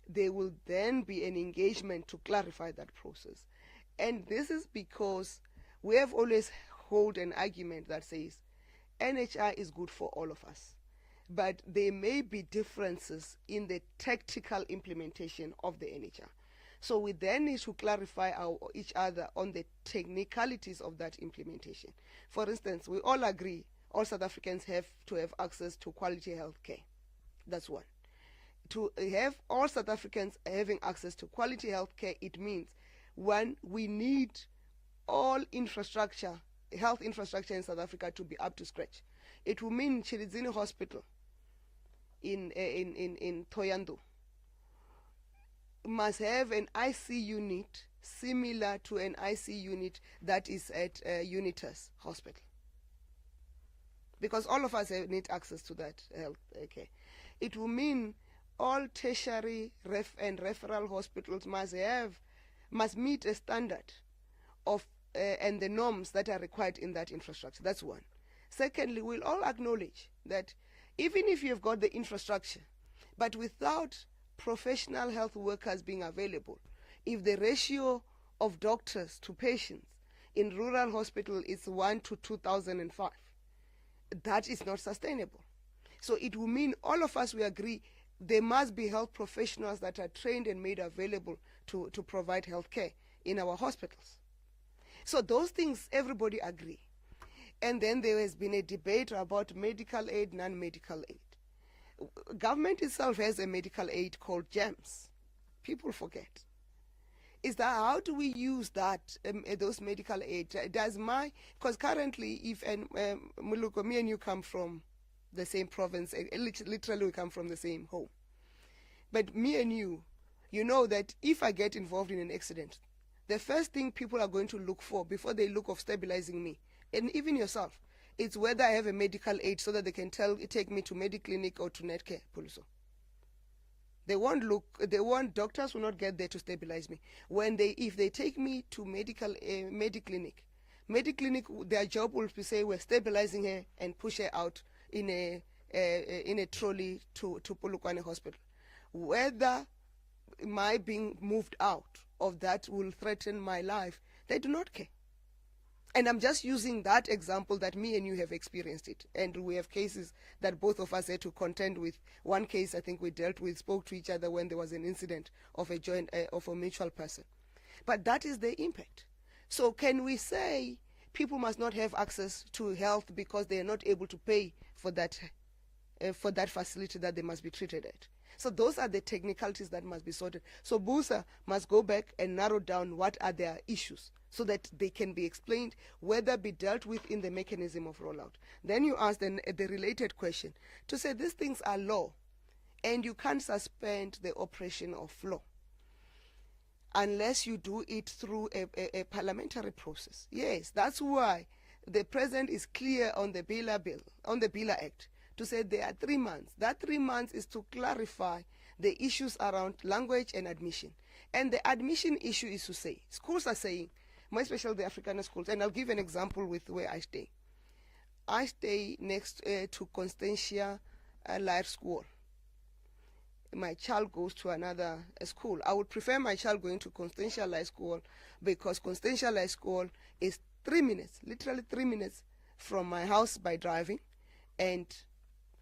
there will then be an engagement to clarify that process. And this is because we have always held an argument that says NHI is good for all of us, but there may be differences in the tactical implementation of the NHI. So we then need to clarify each other on the technicalities of that implementation. For instance, we all agree all South Africans have to have access to quality health care. That's one. To have all South Africans having access to quality health care, it means one, we need all infrastructure, health infrastructure in South Africa to be up to scratch. It will mean Chilidzini Hospital in Thohoyandou must have an IC unit similar to an IC unit that is at Unitas Hospital. Because all of us need access to that health care. It will mean all tertiary and referral hospitals must meet a standard of and the norms that are required in that infrastructure. That's one. Secondly, we'll all acknowledge that even if you've got the infrastructure, but without professional health workers being available, if the ratio of doctors to patients in rural hospital is 1 to 2005, that is not sustainable. So it will mean all of us, we agree, there must be health professionals that are trained and made available to provide health care in our hospitals. So those things, everybody agree. And then there has been a debate about medical aid, non-medical aid. Government itself has a medical aid called GEMS. People forget. Is that how do we use that, those medical aid? Because currently, if, Muluko, me and you come from the same province, literally we come from the same home. But me and you know that if I get involved in an accident, the first thing people are going to look for before they look of stabilizing me, and even yourself, it's whether I have a medical aid so that they can take me to Mediclinic or to Netcare, Puluso. Doctors will not get there to stabilize me. If they take me to Mediclinic, their job will be say we're stabilizing her and push her out in a trolley to Polokwane Hospital. Whether my being moved out of that will threaten my life, they do not care. And I'm just using that example that me and you have experienced it. And we have cases that both of us had to contend with. One case I think we dealt with, spoke to each other when there was an incident of a mutual person. But that is the impact. So can we say people must not have access to health because they are not able to pay for that facility that they must be treated at? So those are the technicalities that must be sorted. So BUSA must go back and narrow down what are their issues so that they can be explained, whether be dealt with in the mechanism of rollout. Then you ask the related question to say these things are law and you can't suspend the operation of law unless you do it through a parliamentary process. Yes, that's why the president is clear on the Bila Act, to say there are 3 months. That 3 months is to clarify the issues around language and admission. And the admission issue is to say, schools are saying, more especially the Afrikaner schools, and I'll give an example with where I stay. I stay next to Constantia Life School. My child goes to another school. I would prefer my child going to Constantia Life School because Constantia Life School is 3 minutes, literally 3 minutes from my house by driving, and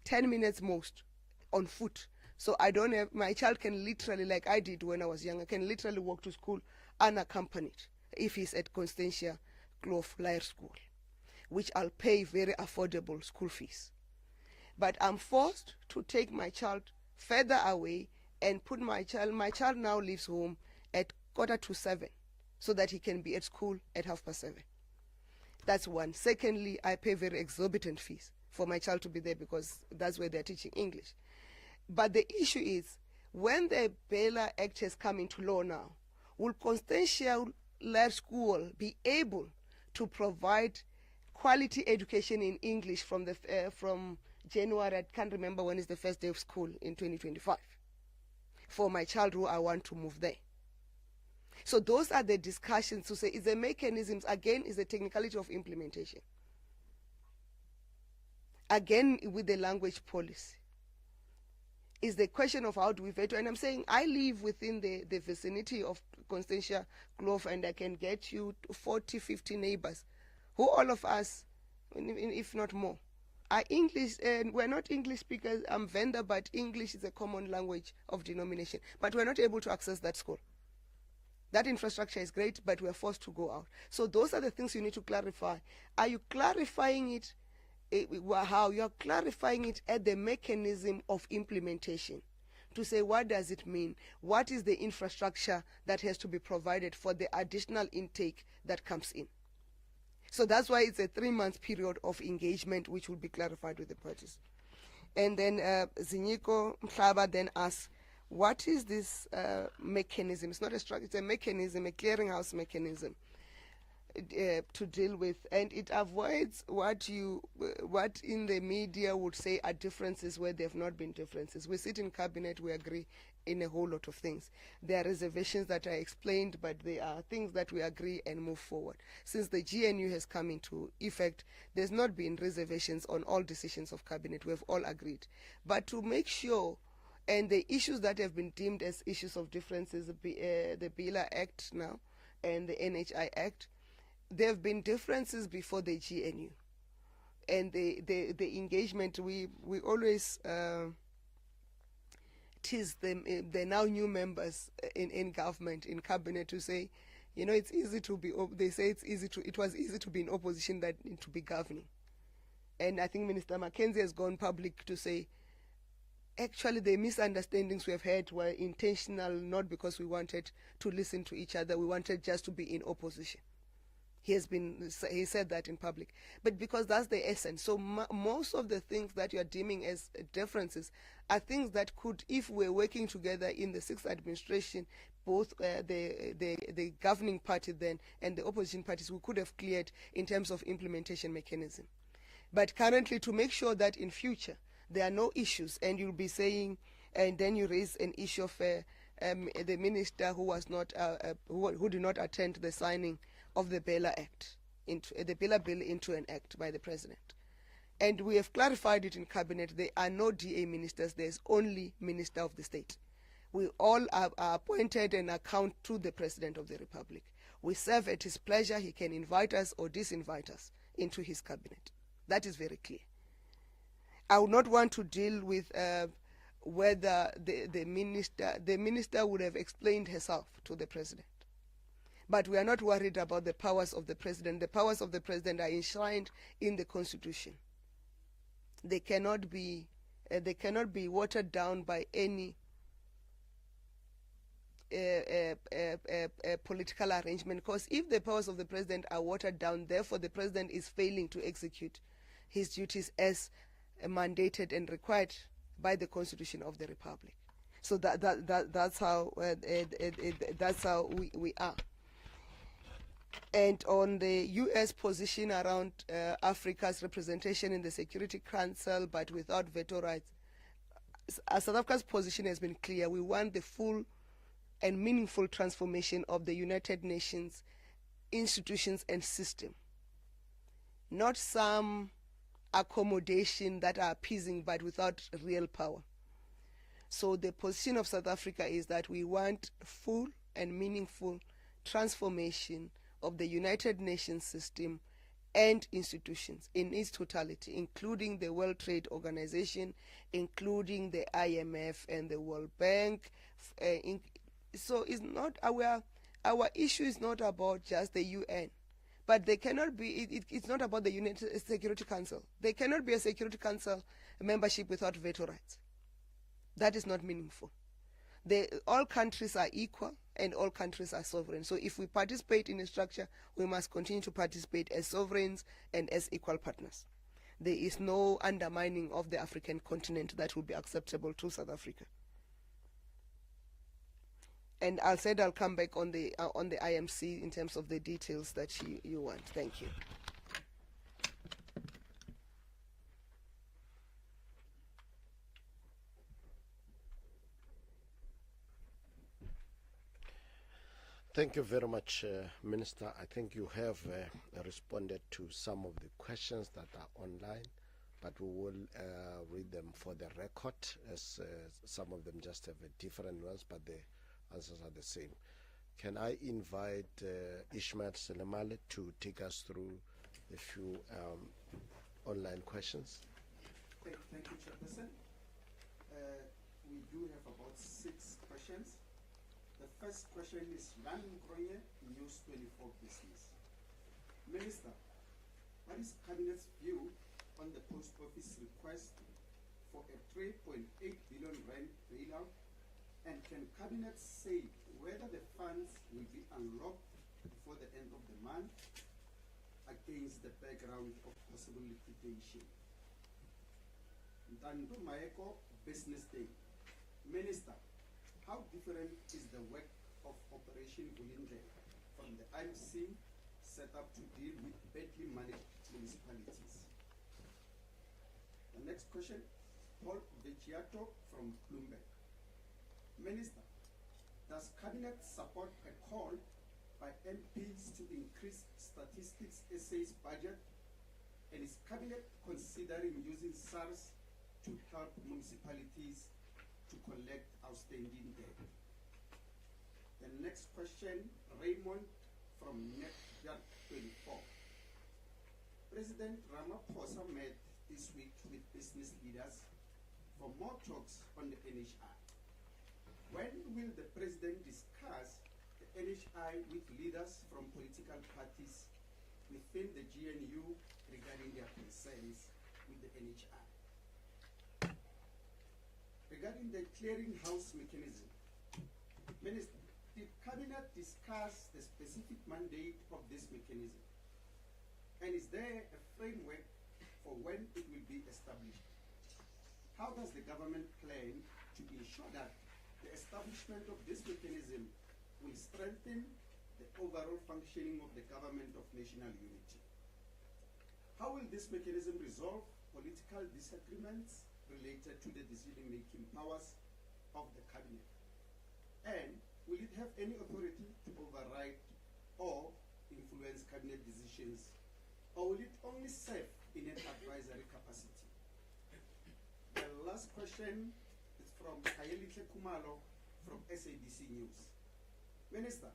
10 minutes most on foot. So I don't have, my child can literally, like I did when I was young, I can literally walk to school unaccompanied if he's at Constantia Clove Lair School, which I'll pay very affordable school fees. But I'm forced to take my child further away and put my child now leaves home at 6:45 so that he can be at school at 7:30. That's one. Secondly, I pay very exorbitant fees for my child to be there because that's where they're teaching English. But the issue is, when the Bela Act has come into law now, will Constantia Lair School be able to provide quality education in English from January, I can't remember when is the first day of school in 2025, for my child who I want to move there? So those are the discussions to say, is the mechanisms, again, is the technicality of implementation. Again, with the language policy, is the question of how do we veto. And I'm saying I live within the vicinity of Constantia Clove, and I can get you 40, 50 neighbors who all of us, if not more, are English, and we're not English speakers. I'm Venda, but English is a common language of denomination. But we're not able to access that school. That infrastructure is great, but we're forced to go out. So those are the things you need to clarify. Are you clarifying it? How you are clarifying it at the mechanism of implementation, to say what does it mean? What is the infrastructure that has to be provided for the additional intake that comes in? So that's why it's a 3-month period of engagement, which will be clarified with the parties. And then Zinyiko Mhlaba then asks, what is this mechanism? It's not a structure, it's a mechanism, a clearinghouse mechanism to deal with, and it avoids what in the media would say are differences where there have not been differences. We sit in cabinet, we agree in a whole lot of things. There are reservations that are explained, but there are things that we agree and move forward. Since the GNU has come into effect, there's not been reservations on all decisions of cabinet. We have all agreed. But to make sure, and the issues that have been deemed as issues of differences, the BILA Act now and the NHI Act, there have been differences before the GNU. And the engagement, we always tease them, the now new members in government, in cabinet, to say, it's easy to be, they say it was easy to be in opposition than to be governing. And I think Minister Mackenzie has gone public to say, actually the misunderstandings we have had were intentional, not because we wanted to listen to each other, we wanted just to be in opposition. He said that in public, but because that's the essence. So most of the things that you are deeming as differences are things that could, if we're working together in the sixth administration, both the governing party then and the opposition parties, we could have cleared in terms of implementation mechanism. But currently, to make sure that in future there are no issues, and you'll be saying, and then you raise an issue of the minister who was not who did not attend the signing of the BELA Act, the BELA bill into an act by the president. And we have clarified it in cabinet. There are no DA ministers, there's only Minister of the State. We all are appointed and account to the President of the Republic. We serve at his pleasure. He can invite us or disinvite us into his cabinet. That is very clear. I would not want to deal with whether the minister would have explained herself to the president. But we are not worried about the powers of the president. The powers of the president are enshrined in the Constitution. They cannot be watered down by any political arrangement. Because if the powers of the president are watered down, therefore the president is failing to execute his duties as mandated and required by the Constitution of the Republic. So that's how we are. And on the U.S. position around Africa's representation in the Security Council, but without veto rights, South Africa's position has been clear. We want the full and meaningful transformation of the United Nations institutions and system, not some accommodation that are appeasing but without real power. So the position of South Africa is that we want full and meaningful transformation of the United Nations system and institutions in its totality, including the World Trade Organization, including the IMF and the World Bank. So it's not our issue is not about just the UN, but they cannot be. It's not about the United Security Council. There cannot be a Security Council membership without veto rights. That is not meaningful. All countries are equal and all countries are sovereign. So if we participate in a structure, we must continue to participate as sovereigns and as equal partners. There is no undermining of the African continent that will be acceptable to South Africa. And I'll come back on the IMC in terms of the details that you want. Thank you. Thank you very much, Minister. I think you have responded to some of the questions that are online, but we will read them for the record, as some of them just have different ones, but the answers are the same. Can I invite Ishmael Selemale to take us through a few online questions? Thank you, Chairperson. We do have about 6 questions. The first question is Jan Groye, News 24 Business. Minister, what is Cabinet's view on the Post Office request for a 3.8 billion rand bailout, and can Cabinet say whether the funds will be unlocked before the end of the month against the background of possible liquidation? Ntandu Maeko, Business Day. Minister, how different is the work of Operation Vulindlela from the IMC set up to deal with badly managed municipalities? The next question, Paul Vecchiato from Bloomberg. Minister, does Cabinet support a call by MPs to increase Statistics SA's budget? And is Cabinet considering using SARS to help municipalities to collect outstanding debt? The next question, Raymond from NetJat24. President Ramaphosa met this week with business leaders for more talks on the NHI. When will the president discuss the NHI with leaders from political parties within the GNU regarding their concerns with the NHI? Regarding the clearinghouse mechanism, Minister, did Cabinet discuss the specific mandate of this mechanism? And is there a framework for when it will be established? How does the government plan to ensure that the establishment of this mechanism will strengthen the overall functioning of the government of national unity? How will this mechanism resolve political disagreements related to the decision-making powers of the cabinet? And will it have any authority to override or influence cabinet decisions, or will it only serve in an advisory capacity? The last question is from Kayelitle Kumalo from SABC News. Minister,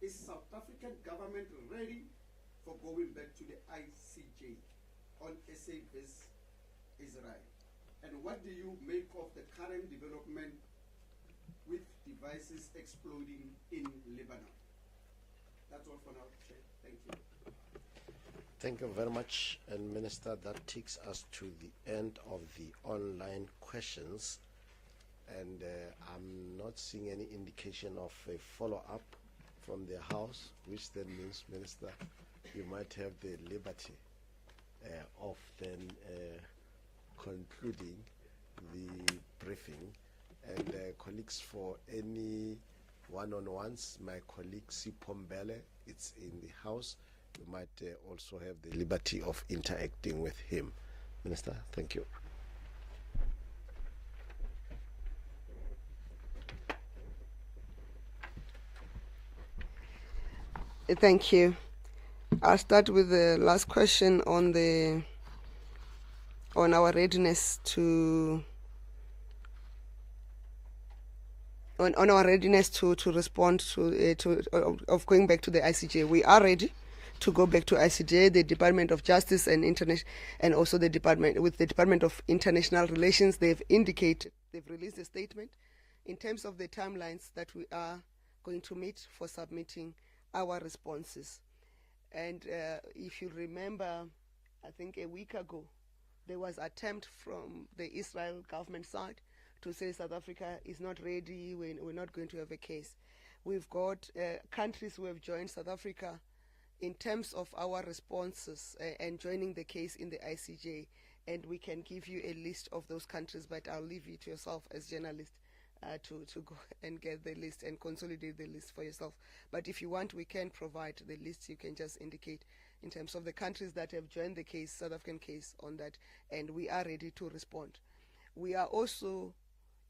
is South African government ready for going back to the ICJ on SA vs Israel? And what do you make of the current development with devices exploding in Lebanon? That's all for now, Chair. Thank you. Thank you very much, and Minister, that takes us to the end of the online questions, and I'm not seeing any indication of a follow-up from the House, which then means, Minister, you might have the liberty of then concluding the briefing. And colleagues, for any one-on-ones, my colleague Sipho Mbele, it's in the House. You might also have the liberty of interacting with him. Minister, thank you. Thank you. I'll start with the last question on our readiness to on our readiness to respond of going back to the ICJ. We are ready to go back to ICJ. The Department of Justice and also the Department of International Relations, they've released a statement in terms of the timelines that we are going to meet for submitting our responses. And if you remember, I think a week ago, there was an attempt from the Israel government side to say South Africa is not ready, we're not going to have a case. We've got countries who have joined South Africa in terms of our responses and joining the case in the ICJ, and we can give you a list of those countries, but I'll leave you to yourself as journalists to go and get the list and consolidate the list for yourself. But if you want, we can provide the list. You can just indicate in terms of the countries that have joined the case, South African case on that, and we are ready to respond. We are also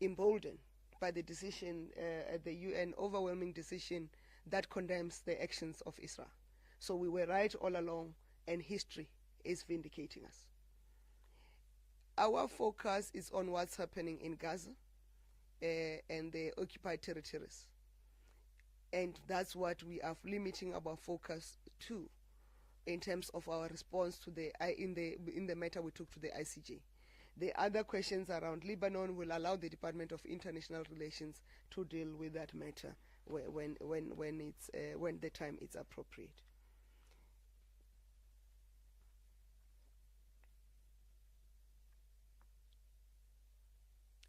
emboldened by the decision at the UN, overwhelming decision that condemns the actions of Israel. So we were right all along, and history is vindicating us. Our focus is on what's happening in Gaza and the occupied territories. And that's what we are limiting our focus to in terms of our response to in the matter we took to the ICJ. The other questions around Lebanon will allow the Department of International Relations to deal with that matter when the time is appropriate.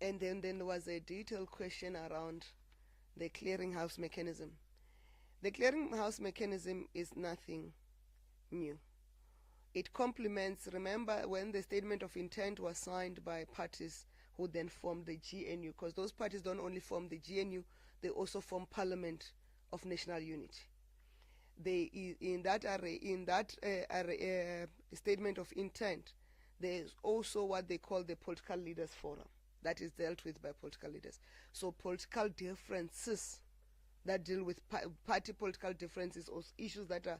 And then there was a detailed question around the clearinghouse mechanism. The clearinghouse mechanism is nothing new. It complements, remember when the statement of intent was signed by parties who then form the GNU, because those parties don't only form the GNU, they also form Parliament of National Unity. They, in that statement of intent, there's also what they call the Political Leaders Forum that is dealt with by political leaders. So political differences that deal with party political differences or issues that are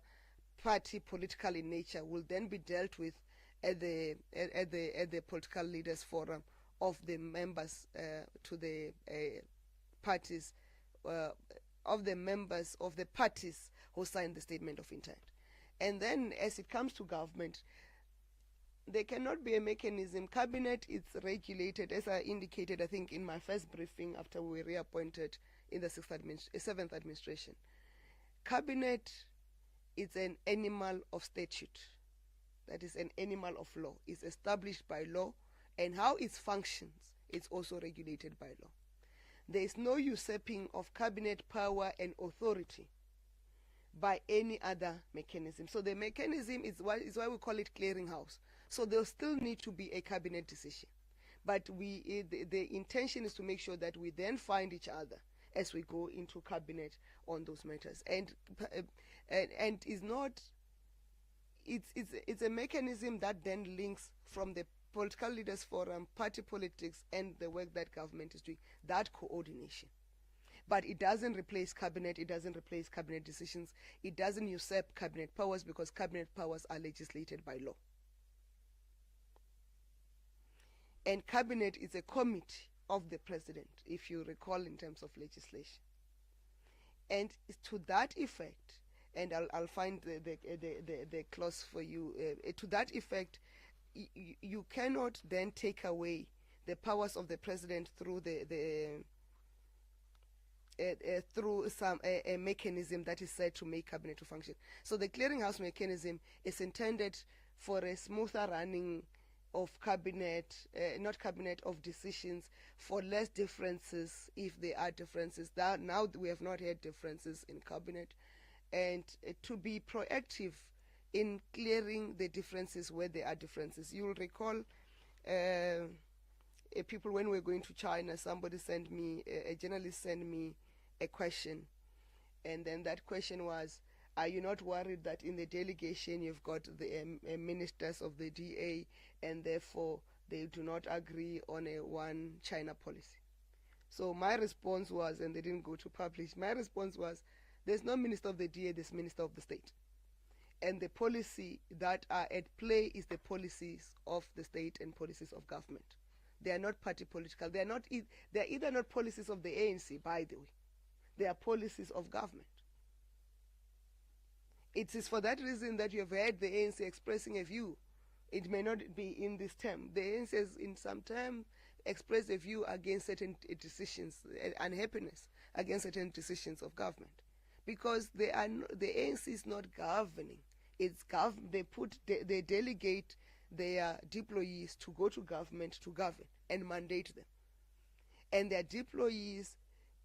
party political in nature will then be dealt with at the Political Leaders Forum of the members to the parties, of the members of the parties who signed the statement of intent. And then as it comes to government, there cannot be a mechanism. Cabinet is regulated, as I indicated, I think, in my first briefing after we were reappointed in the 7th administration. Cabinet is an animal of statute. That is an animal of law. It's established by law, and how it functions is also regulated by law. There is no usurping of cabinet power and authority by any other mechanism. So the mechanism is why we call it clearinghouse. So there'll still need to be a cabinet decision. But the intention is to make sure that we then find each other as we go into cabinet on those matters. And is not, it's a mechanism that then links from the Political Leaders Forum, party politics, and the work that government is doing, that coordination. But it doesn't replace cabinet, it doesn't replace cabinet decisions, it doesn't usurp cabinet powers, because cabinet powers are legislated by law. And cabinet is a committee of the president, if you recall, in terms of legislation. And to that effect, and I'll find the clause for you, to that effect, you cannot then take away the powers of the president through through a mechanism that is said to make cabinet to function. So the clearinghouse mechanism is intended for a smoother running of cabinet, of decisions, for less differences if there are differences. That now we have not had differences in cabinet, and to be proactive in clearing the differences where there are differences. You will recall people, when we were going to China, somebody sent me, a journalist sent me a question, and then that question was, are you not worried that in the delegation you've got the ministers of the DA, and therefore they do not agree on a one China policy? So my response was, and they didn't go to publish, my response was, there's no minister of the DA, there's minister of the state. And the policy that are at play is the policies of the state and policies of government. They are not party political. They are either not policies of the ANC, by the way. They are policies of government. It is for that reason that you have heard the ANC expressing a view. It may not be in this term. The ANC has in some time expressed a view against certain decisions, unhappiness against certain decisions of government. Because the ANC is not governing. They delegate their deployees to go to government to govern and mandate them. And their deployees,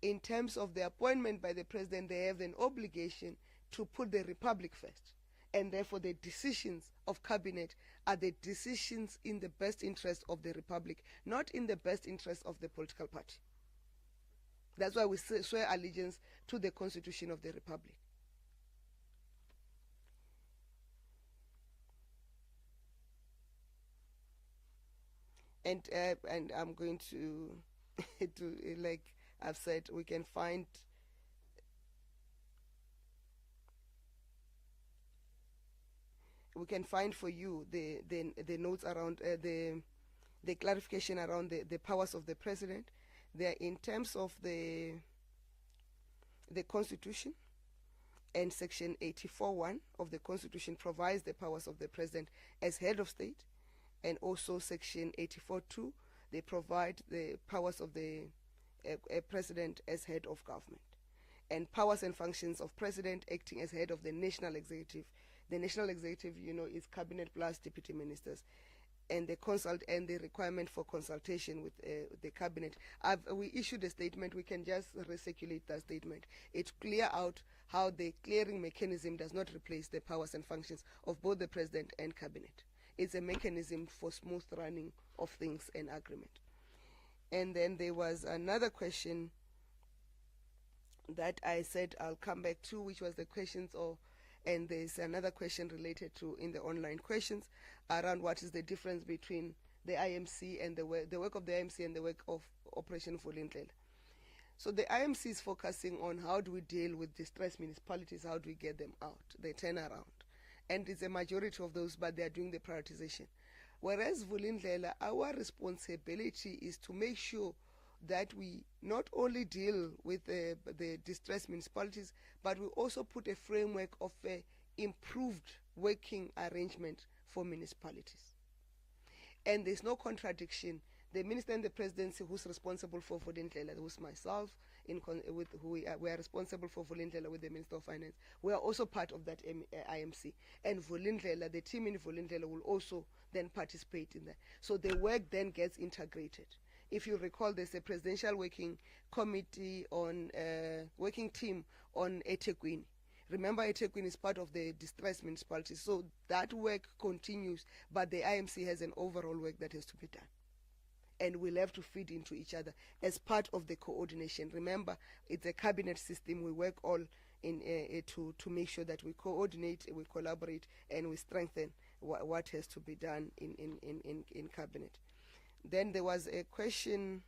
in terms of the appointment by the president, they have an obligation to put the republic first. And therefore the decisions of cabinet are the decisions in the best interest of the republic, not in the best interest of the political party. That's why we swear allegiance to the Constitution of the Republic. And I'm going to, like I've said, we can find for you the notes around the clarification around the powers of the president. They're in terms of the Constitution, and Section 84(1) of the Constitution provides the powers of the president as head of state, and also Section 84(2), they provide the powers of the president as head of government, and powers and functions of president acting as head of the national executive. The national executive, is cabinet plus deputy ministers, and the requirement for consultation with the cabinet. We issued a statement. We can just recirculate that statement. It clear out how the clearing mechanism does not replace the powers and functions of both the president and cabinet. It's a mechanism for smooth running of things and agreement. And then there was another question that I said I'll come back to, which was the questions and there's another question related to in the online questions around what is the difference between the IMC and the work of the IMC and the work of Operation Vulindlela. So the IMC is focusing on how do we deal with distressed municipalities, how do we get them out, the turnaround. And it's a majority of those, but they are doing the prioritization. Whereas Vulindlela, our responsibility is to make sure that we not only deal with the distressed municipalities, but we also put a framework of improved working arrangement for municipalities. And there's no contradiction. The minister and the presidency who's responsible for Vulindlela, who's myself, we are responsible for Vulindlela with the Minister of Finance. We are also part of that IMC. And Vulindlela, the team in Vulindlela will also then participate in that. So the work then gets integrated. If you recall, there's a presidential working committee on working team on eThekwini. Remember, eThekwini is part of the distressed municipalities. So that work continues, but the IMC has an overall work that has to be done. And we'll have to feed into each other as part of the coordination. Remember, it's a cabinet system. We work all in to make sure that we coordinate, we collaborate, and we strengthen what has to be done in cabinet. Then there was a question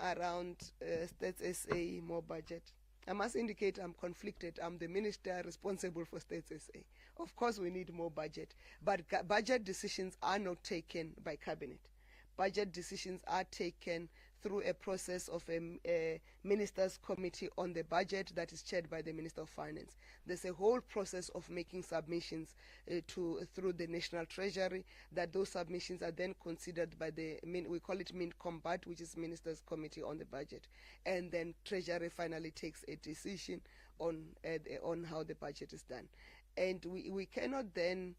around States SA more budget. I must indicate I'm conflicted. I'm the minister responsible for States SA. Of course, we need more budget, but budget decisions are not taken by cabinet. Budget decisions are taken through a process of a ministers' committee on the budget that is chaired by the Minister of Finance. There's a whole process of making submissions through the National Treasury, that those submissions are then considered by we call it MINCOMBAT, which is Ministers' Committee on the Budget. And then Treasury finally takes a decision on how the budget is done. And we cannot then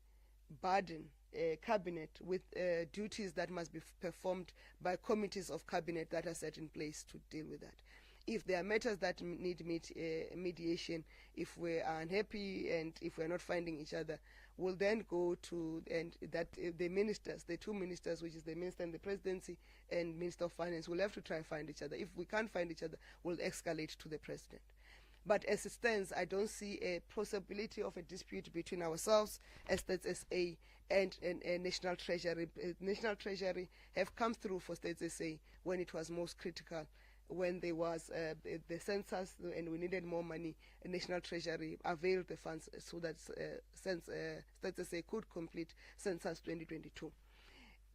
burden cabinet with duties that must be performed by committees of cabinet that are set in place to deal with that. If there are matters that need mediation, if we are unhappy and if we are not finding each other, we'll then go to the ministers, the two ministers, which is the minister and the presidency and Minister of Finance, will have to try and find each other. If we can't find each other, we'll escalate to the president. But as it stands, I don't see a possibility of a dispute between ourselves as States SA and National Treasury. National Treasury have come through for States SA when it was most critical, when there was the census and we needed more money. National Treasury availed the funds so that States SA could complete census 2022.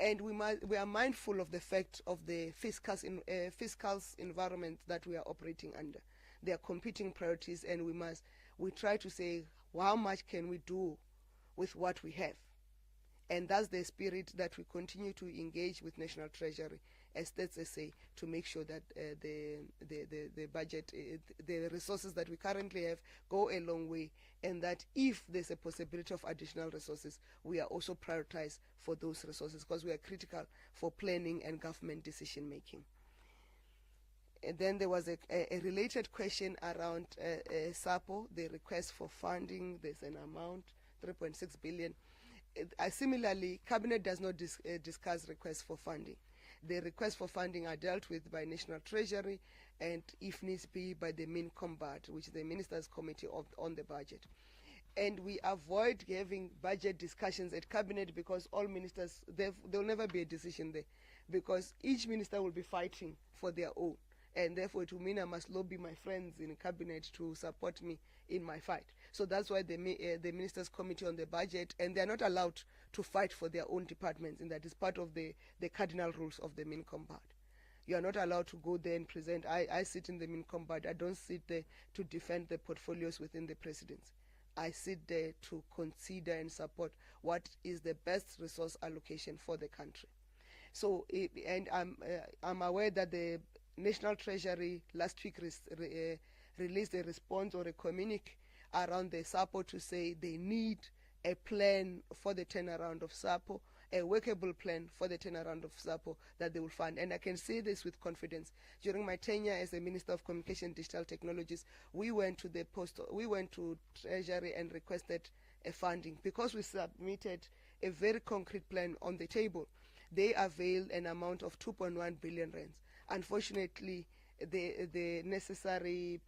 And we are mindful of the fact of the fiscal environment that we are operating under. There are competing priorities, and we try to say, well, how much can we do with what we have? And that's the spirit that we continue to engage with National Treasury as States SA to make sure that the budget, the resources that we currently have go a long way, and that if there's a possibility of additional resources, we are also prioritized for those resources, because we are critical for planning and government decision making. And then there was a related question around SAPO, the request for funding. There's an amount, 3.6 billion. Similarly, Cabinet does not discuss requests for funding. The requests for funding are dealt with by National Treasury and, if needs be, by the MINCOMBAT, which is the Ministers' Committee on the Budget. And we avoid having budget discussions at Cabinet because all ministers, there will never be a decision there, because each minister will be fighting for their own. And therefore it will mean I must lobby my friends in cabinet to support me in my fight. So that's why the Ministers' Committee on the Budget, and they are not allowed to fight for their own departments, and that is part of the cardinal rules of the MINCOMBAT. You are not allowed to go there and present. I sit in the MINCOMBAT. I don't sit there to defend the portfolios within the presidency. I sit there to consider and support what is the best resource allocation for the country. So, and I'm aware that the National Treasury last week released a response or a communique around the SAPO to say they need a plan for the turnaround of SAPO, a workable plan for the turnaround of SAPO that they will fund. And I can say this with confidence. During my tenure as a Minister of Communication and Digital Technologies, we went to Treasury and requested a funding because we submitted a very concrete plan on the table they availed an amount of 2.1 billion rands. Unfortunately, the necessary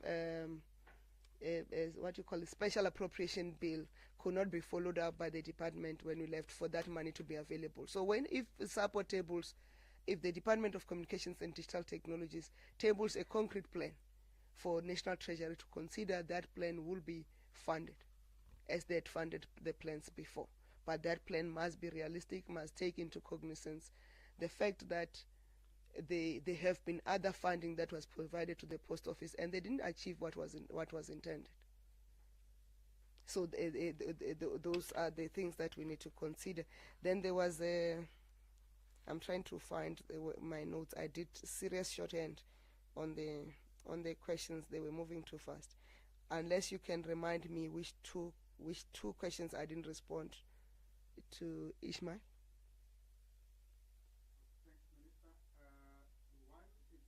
what you call a special appropriation bill could not be followed up by the department when we left for that money to be available. So if support tables, if the Department of Communications and Digital Technologies tables a concrete plan for National Treasury to consider, that plan will be funded as they had funded the plans before. But that plan must be realistic, must take into cognizance the fact that there have been other funding that was provided to the post office and they didn't achieve what was intended. So those are the things that we need to consider. Then there was I'm trying to find my notes. I did serious shorthand on the questions. They were moving too fast. Unless you can remind me which two questions I didn't respond to, Ishmael. Thanks, Minister. One is,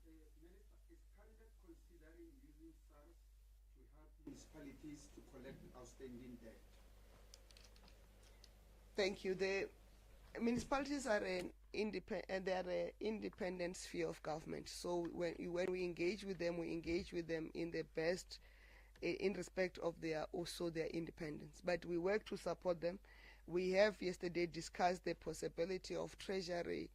Minister, is Cabinet considering using SARS to help municipalities to collect outstanding debt? Thank you. The municipalities are an independent sphere of government. So when we engage with them in the best, in respect of their independence. But we work to support them. We have yesterday discussed the possibility of Treasury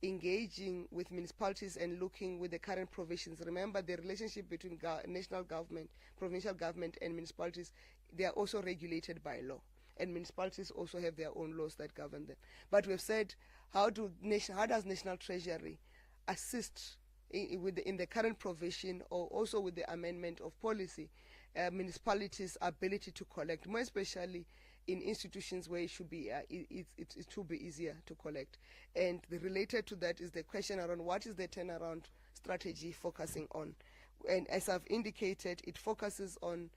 engaging with municipalities and looking with the current provisions. Remember, the relationship between national government, provincial government, and municipalities, they are also regulated by law. And municipalities also have their own laws that govern them. But we've said, how does National Treasury assist in the current provision, or also with the amendment of policy, municipalities' ability to collect, more especially in institutions where it should be easier to collect. And related to that is the question around what is the turnaround strategy focusing on. And as I've indicated, it focuses on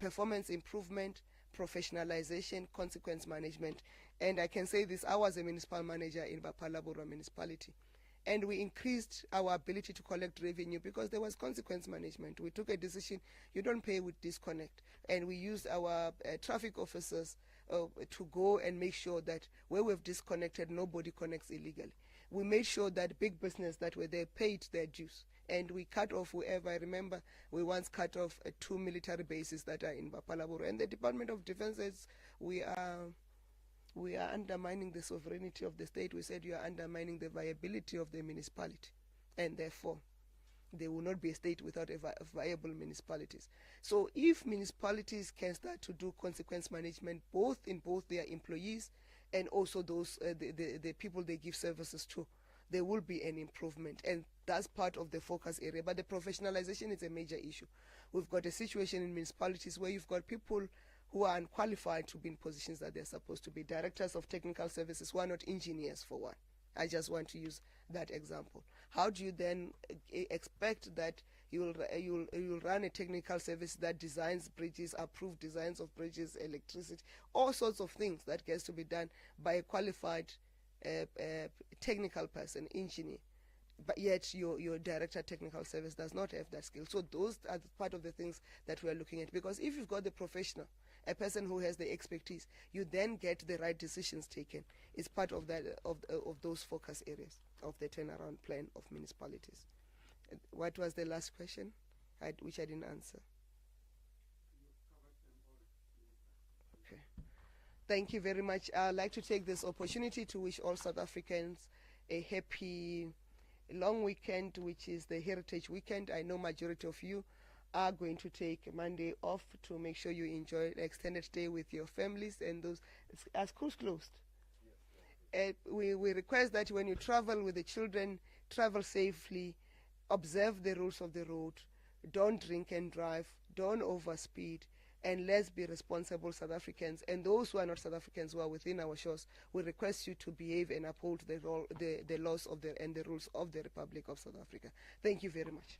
performance improvement, professionalization, consequence management. And I can say this, I was a municipal manager in Bapalabura municipality. And we increased our ability to collect revenue because there was consequence management. We took a decision, you don't pay with disconnect. And we used our traffic officers to go and make sure that where we've disconnected, nobody connects illegally. We made sure that big business that were there paid their dues. And we cut off whoever. I remember we once cut off 2 military bases that are in Bapalabura. And the Department of Defense says we are undermining the sovereignty of the state. We said you are undermining the viability of the municipality, and therefore there will not be a state without viable municipalities. So if municipalities can start to do consequence management both their employees and also those the people they give services to, there will be an improvement, and that's part of the focus area. But the professionalization is a major issue. We've got a situation in municipalities where you've got people who are unqualified to be in positions that they're supposed to be. Directors of technical services who are not engineers, for one. I just want to use that example. How do you then expect that you'll run a technical service that designs bridges, approve designs of bridges, electricity, all sorts of things that gets to be done by a qualified technical person, engineer, but yet your director technical service does not have that skill. So those are part of the things that we are looking at, because if you've got the professional, a person who has the expertise, you then get the right decisions taken. It's part of that of those focus areas of the turnaround plan of municipalities. What was the last question, which I didn't answer? Okay. Thank you very much. I'd like to take this opportunity to wish all South Africans a happy long weekend, which is the Heritage Weekend. I know majority of you are going to take Monday off to make sure you enjoy the extended stay with your families, and those are schools closed. We request that when you travel with the children, travel safely, observe the rules of the road, don't drink and drive, don't overspeed, and let's be responsible South Africans. And those who are not South Africans, who are within our shores, we request you to behave and uphold the laws and the rules of the Republic of South Africa. Thank you very much.